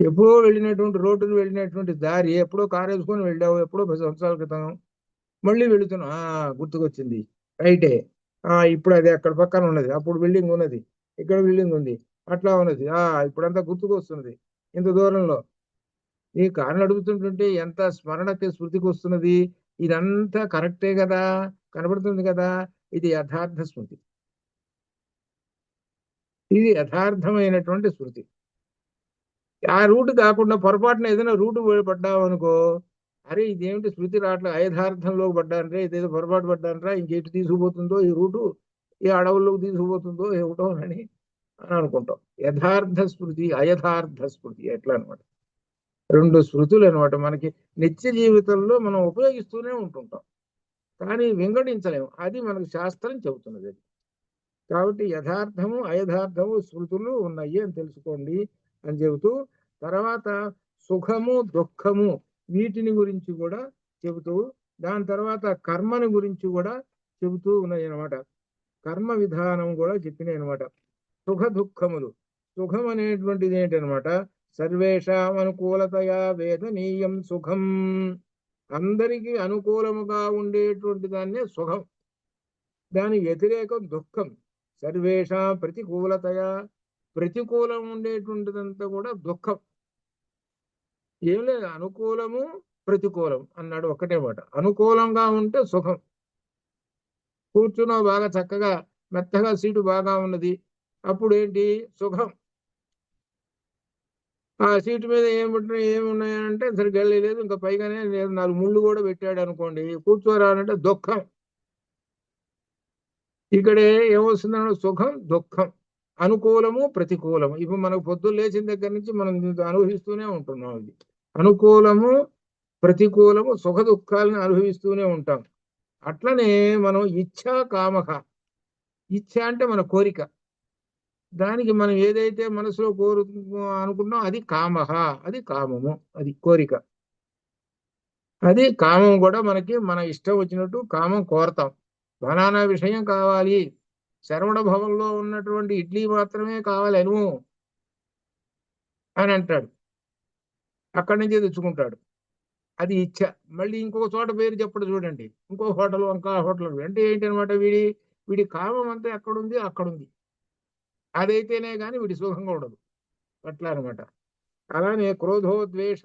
ఎప్పుడో వెళ్ళినటువంటి రోడ్డును వెళ్ళినటువంటి దారి, ఎప్పుడో కారు వేసుకొని వెళ్ళావు, ఎప్పుడో 10 సంవత్సరాల క్రితం, మళ్ళీ వెళుతున్నాం, గుర్తుకొచ్చింది, రైటే, ఇప్పుడు అది అక్కడ పక్కన ఉన్నది, అప్పుడు బిల్డింగ్ ఉన్నది, ఇక్కడ బిల్డింగ్ ఉంది, అట్లా ఉన్నది, ఇప్పుడంతా గుర్తుకొస్తున్నది ఇంత దూరంలో. ఈ కారు నడుపుతుంటుంటే ఎంత స్మరణకి స్మృతికి వస్తున్నది, ఇదంతా కరెక్టే కదా, కనబడుతుంది కదా, ఇది యథార్థ స్మృతి, ఇది యథార్థమైనటువంటి స్మృతి. ఆ రూట్ కాకుండా పొరపాటున ఏదైనా రూటు పడ్డావు అనుకో, అరే ఇదేమిటి స్మృతి రావట్లేదు, అయథార్థంలోకి పడ్డానరే, ఇదేదో పొరపాటు పడ్డానరా, ఇంకెటు తీసుకుపోతుందో ఈ రూటు, ఏ అడవుల్లోకి తీసుకుపోతుందో ఏమిటో అని అనుకుంటాం. యథార్థ స్మృతి అయథార్థ స్మృతి ఎట్లా అనమాట, రెండు స్మృతులు అనమాట. మనకి నిత్య జీవితంలో మనం ఉపయోగిస్తూనే ఉంటుంటాం, కానీ వింగడించలేము. అది మనకు శాస్త్రం చెబుతున్నది. కాబట్టి యథార్థము అయథార్థము స్మృతులు ఉన్నాయి అని తెలుసుకోండి అని చెబుతూ, తర్వాత సుఖము దుఃఖము వీటిని గురించి కూడా చెబుతూ, దాని తర్వాత కర్మని గురించి కూడా చెబుతూ ఉన్నాయి అనమాట. కర్మ విధానం కూడా చెప్పినాయి అనమాట. సుఖ దుఃఖములు, సుఖం అనేటువంటిది ఏంటనమాట, సర్వేషాం అనుకూలతయా వేదనీయం సుఖం, అందరికీ అనుకూలముగా ఉండేటువంటి దాన్నే సుఖం. దాని వ్యతిరేకం దుఃఖం. సర్వేషాం ప్రతికూలతయా, ప్రతికూలం ఉండేటువంటిదంతా కూడా దుఃఖం. ఏం లేదు, అనుకూలము ప్రతికూలం అన్నాడు ఒక్కటే మాట. అనుకూలంగా ఉంటే సుఖం, కూర్చున్నావు బాగా చక్కగా, మెత్తగా సీటు బాగా ఉన్నది, అప్పుడు ఏంటి సుఖం. ఆ సీటు మీద ఏమున్నాయంటే సరిగ్గా లేదు, ఇంకా పైగానే 4 ముళ్ళు కూడా పెట్టాడు అనుకోండి, కూర్చోరా అంటే దుఃఖం. ఇక్కడే ఏమొస్తుందంటే సుఖం దుఃఖం, అనుకూలము ప్రతికూలము. ఇప్పుడు మనకు పొద్దున్న లేచిన దగ్గర నుంచి మనం అనుభవిస్తూనే ఉంటున్నాం. ఇది అనుకూలము ప్రతికూలము, సుఖ దుఃఖాలను అనుభవిస్తూనే ఉంటాం. అట్లనే మనం ఇచ్ఛా కామక, ఇచ్ఛ అంటే మన కోరిక, దానికి మనం ఏదైతే మనసులో అనుకుంటున్నాం అది కామహ, అది కామము, అది కోరిక. అది కామం కూడా మనకి మన ఇష్టం వచ్చినట్టు కామం కోరతాం. ఫలానా విషయం కావాలి, శరవణ భవంలో ఉన్నటువంటి ఇడ్లీ మాత్రమే కావాలి అను అని అంటాడు. అక్కడి నుంచే తెచ్చుకుంటాడు. అది ఇచ్చ. మళ్ళీ ఇంకొక చోట పేరు చెప్పడు చూడండి, ఇంకో హోటల్ ఇంకా హోటల్ అంటే ఏంటనమాట, వీడి కామం అంతా ఎక్కడుంది అక్కడుంది. అదైతేనే కానీ వీడి సుఖంగా ఉండదు. అట్లా అనమాట. అలానే క్రోధో ద్వేష,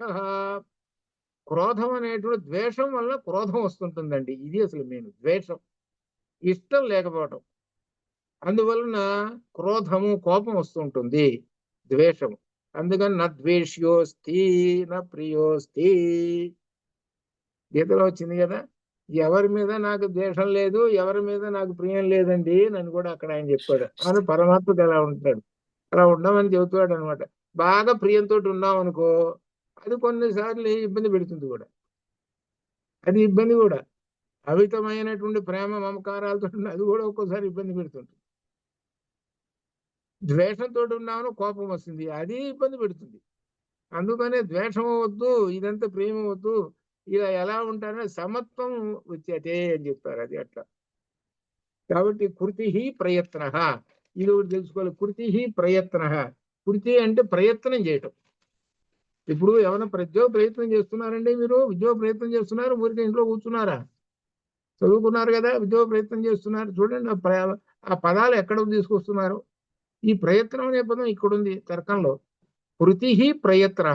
క్రోధం అనేటువంటి ద్వేషం వల్ల క్రోధం వస్తుంటుందండి. ఇది అసలు మెయిన్ ద్వేషం, ఇష్టం లేకపోవటం. అందువలన క్రోధము కోపం వస్తుంటుంది, ద్వేషము. అందుకని నా ద్వేష్యోస్తి నా ప్రియోస్తి, గీతలో వచ్చింది కదా, ఎవరి మీద నాకు ద్వేషం లేదు, ఎవరి మీద నాకు ప్రియం లేదండి నన్ను కూడా అక్కడ ఆయన చెప్పాడు. అని పరమాత్మకు ఎలా ఉంటాడు, అలా ఉండమని చెబుతాడు అనమాట. బాగా ప్రియంతో ఉన్నాం అనుకో, అది కొన్నిసార్లు ఇబ్బంది పెడుతుంది కూడా. అది ఇబ్బంది కూడా, అమితమైనటువంటి ప్రేమ మమకారాలతో అది కూడా ఒక్కోసారి ఇబ్బంది పెడుతుంది. ద్వేషంతో ఉన్నామని కోపం వస్తుంది, అది ఇబ్బంది పెడుతుంది. అందుకనే ద్వేషం వద్దు, ఇదంతా ప్రేమ వద్దు, ఇలా ఎలా ఉంటారో సమత్వం వచ్చేటే అని చెప్పారు. అది అట్లా. కాబట్టి కృతి ప్రయత్న, ఇది ఒకటి తెలుసుకోవాలి. కృతి ప్రయత్న, కృతి అంటే ప్రయత్నం చేయటం. ఇప్పుడు ఏమైనా ఉద్యోగ ప్రయత్నం చేస్తున్నారండి, మీరు ఉద్యోగ ప్రయత్నం చేస్తున్నారు, ఊరికి ఇంట్లో కూర్చున్నారా? చదువుకున్నారు కదా, ఉద్యోగ ప్రయత్నం చేస్తున్నారు. చూడండి ఆ పదాలు ఎక్కడ తీసుకొస్తున్నారు. ఈ ప్రయత్నం అనే పదం ఇక్కడుంది తర్కంలో. కృతి ప్రయత్న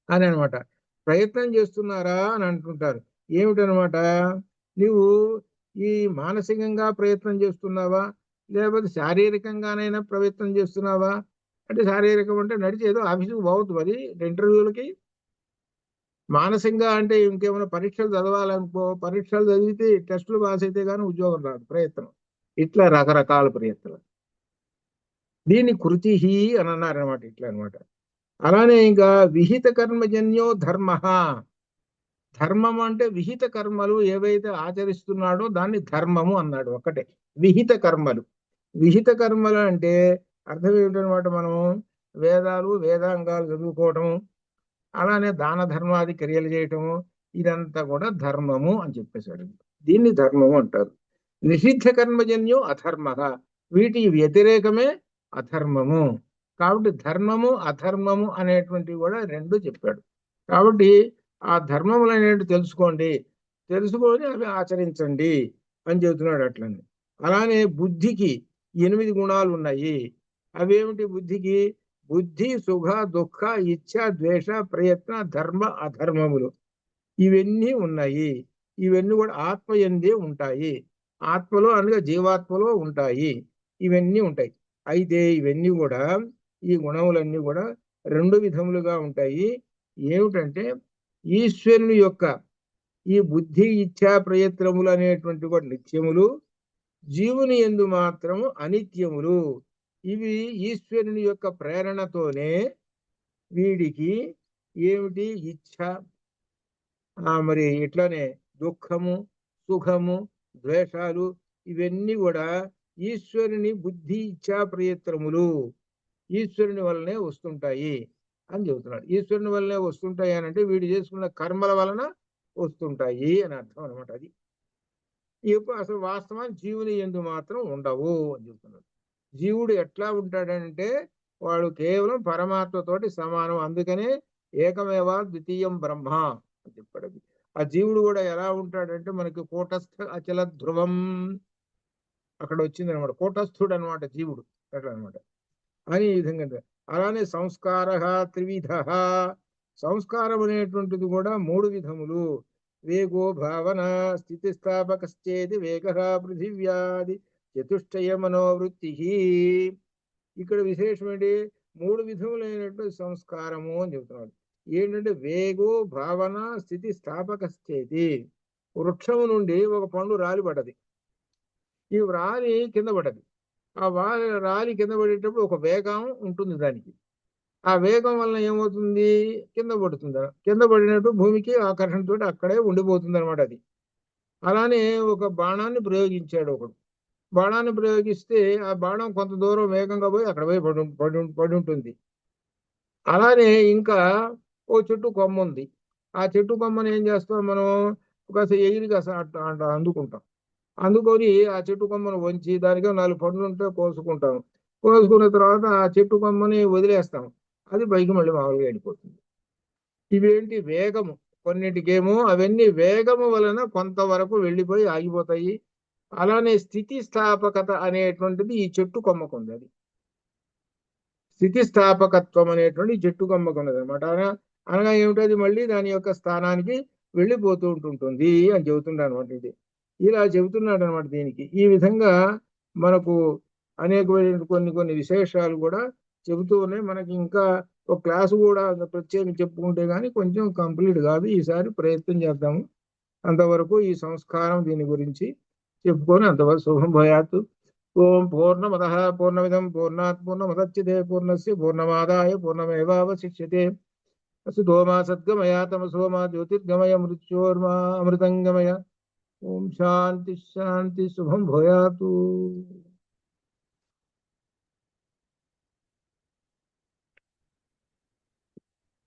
అని అనమాట. ప్రయత్నం చేస్తున్నారా అని అంటుంటారు. ఏమిటనమాట, నువ్వు ఈ మానసికంగా ప్రయత్నం చేస్తున్నావా, లేకపోతే శారీరకంగానైనా ప్రయత్నం చేస్తున్నావా? అంటే శారీరకం అంటే నడిచి ఏదో ఆఫీసుకు పోవద్దు మరి ఇంటర్వ్యూలకి. మానసికంగా అంటే ఇంకేమైనా పరీక్షలు చదవాలనుకో, పరీక్షలు చదివితే టెస్టులు పాస్ అయితే కానీ ఉద్యోగం రాదు. ప్రయత్నం ఇట్లా రకరకాల ప్రయత్నాలు. దీన్ని కృతి అని అన్నారనమాట. ఇట్లా అనమాట. అలానే ఇంకా విహిత కర్మజన్యో ధర్మ, ధర్మం అంటే విహిత కర్మలు ఏవైతే ఆచరిస్తున్నాడో దాన్ని ధర్మము అన్నాడు. ఒకటే విహిత కర్మలు. విహిత కర్మలు అంటే అర్థం ఏమిటనమాట, మనం వేదాలు వేదాంగాలు చదువుకోవటం, అలానే దాన ధర్మాది క్రియలు చేయటము, ఇదంతా కూడా ధర్మము అని చెప్పేశాడు. దీన్ని ధర్మము అంటారు. నిషిద్ధ కర్మజన్యం అధర్మ, వీటి వ్యతిరేకమే అధర్మము. కాబట్టి ధర్మము అధర్మము అనేటువంటివి కూడా రెండు చెప్పాడు. కాబట్టి ఆ ధర్మములు అనేవి తెలుసుకోండి, తెలుసుకొని అవి ఆచరించండి అని చెబుతున్నాడు. అట్లని అలానే బుద్ధికి 8 గుణాలు ఉన్నాయి. అవేమిటి బుద్ధికి? బుద్ధి, సుఖ, దుఃఖ, ఇచ్ఛ, ద్వేష, ప్రయత్న, ధర్మ, అధర్మములు, ఇవన్నీ ఉన్నాయి. ఇవన్నీ కూడా ఆత్మయందే ఉంటాయి. ఆత్మలో అనగా జీవాత్మలో ఉంటాయి. ఇవన్నీ ఉంటాయి. అయితే ఇవన్నీ కూడా, ఈ గుణములన్నీ కూడా రెండు విధములుగా ఉంటాయి. ఏమిటంటే ఈశ్వరుని యొక్క ఈ బుద్ధి, ఇచ్ఛా, ప్రయత్నములు అనేటువంటి కూడా నిత్యములు, జీవుని యందు మాత్రము అనిత్యములు. ఇవి ఈశ్వరుని యొక్క ప్రేరణతోనే వీడికి ఏమిటి ఇచ్ఛ, మరి ఇట్లానే దుఃఖము, సుఖము, ద్వేషాలు, ఇవన్నీ కూడా ఈశ్వరుని బుద్ధి, ఇచ్ఛా, ప్రయత్నములు ఈశ్వరుని వల్లనే వస్తుంటాయి అని చెబుతున్నాడు. ఈశ్వరుని వల్లనే వస్తుంటాయి అని అంటే వీడు చేసుకున్న కర్మల వలన వస్తుంటాయి అని అర్థం అనమాట. అది ఇప్పుడు అసలు వాస్తవాన్ని జీవుని యందు మాత్రం ఉండవు అని చెబుతున్నాడు. జీవుడు ఎట్లా ఉంటాడంటే వాడు కేవలం పరమాత్మతోటి సమానం. అందుకనే ఏకమేవా ద్వితీయం బ్రహ్మ అని చెప్పాడు. ఆ జీవుడు కూడా ఎలా ఉంటాడంటే మనకి కూటస్థ అచల ధ్రువం అక్కడ వచ్చింది అనమాట. కూటస్థుడు అనమాట జీవుడు. అట్లా అనమాట. అని ఈ విధంగా. అలానే సంస్కార త్రివిధ, సంస్కారం అనేటువంటిది కూడా 3 విధములు. వేగో భావన స్థితిస్థాపకశ్చేది వేగ పృథివ్యాది చతుష్టయ మనోవృత్తి. ఇక్కడ విశేషం ఏంటి, 3 విధములైనటువంటి సంస్కారము అని చెబుతున్నాడు. ఏంటంటే వేగో భావన స్థితి స్థాపకశ్చేది. వృక్షము నుండి ఒక పండు రాలి పడ్డది, ఈ రాలి కింద పడ్డది. ఆ రాలి కింద పడేటప్పుడు ఒక వేగం ఉంటుంది దానికి. ఆ వేగం వల్ల ఏమవుతుంది, కింద పడుతుంది. కింద పడినట్టు భూమికి ఆకర్షణతో అక్కడే ఉండిపోతుంది అనమాట అది. అలానే ఒక బాణాన్ని ప్రయోగించాడు ఒకడు. బాణాన్ని ప్రయోగిస్తే ఆ బాణం కొంత దూరం వేగంగా పోయి అక్కడ పోయి పడి ఉంటుంది. అలానే ఇంకా ఓ చెట్టు కొమ్మ ఉంది. ఆ చెట్టు కొమ్మని ఏం చేస్తాం మనం కాస్త ఎగిరి కాస్త అట్లా అందుకుంటాం. అందుకొని ఆ చెట్టు కొమ్మను వంచి దానికి 4 పండ్లు ఉంటే కోసుకుంటాం. కోసుకున్న తర్వాత ఆ చెట్టు కొమ్మని వదిలేస్తాం. అది పైకి మళ్ళీ మామూలుగా వెళ్ళిపోతుంది. ఇవేంటి వేగము, కొన్నిటికేమో అవన్నీ వేగము వలన కొంతవరకు వెళ్ళిపోయి ఆగిపోతాయి. అలానే స్థితిస్థాపకత అనేటువంటిది ఈ చెట్టు కొమ్మకు ఉంది. అది స్థితిస్థాపకత్వం అనేటువంటి ఈ చెట్టు కొమ్మకు ఉన్నది అనమాట. అనగా ఏమిటది మళ్ళీ దాని యొక్క స్థానానికి వెళ్ళిపోతూ ఉంటుంటుంది అని చెబుతున్నాడు అనమాట. ఇది ఇలా చెబుతున్నాడు అనమాట. దీనికి ఈ విధంగా మనకు అనేకమైన కొన్ని కొన్ని విశేషాలు కూడా చెబుతూ ఉన్నాయి. మనకి ఇంకా ఒక క్లాసు కూడా ప్రత్యేకంగా చెప్పుకుంటే కానీ కొంచెం కంప్లీట్ కాదు. ఈసారి ప్రయత్నం చేద్దాము. అంతవరకు ఈ సంస్కారం దీని గురించి చెప్పుకొని అంతవరకు శుభం భయాత్. ఓం పూర్ణమద పూర్ణమిదం పూర్ణాత్ పూర్ణముదచ్యతే పూర్ణస్య పూర్ణమాదాయ పూర్ణమేవావశిష్యతే. అసతో మా సద్గమయ తమసో మా జ్యోతిర్గమయ మృత్యోర్మా అమృతంగమయ. ఓం శాంతి శాంతి శుభం భూయాతు.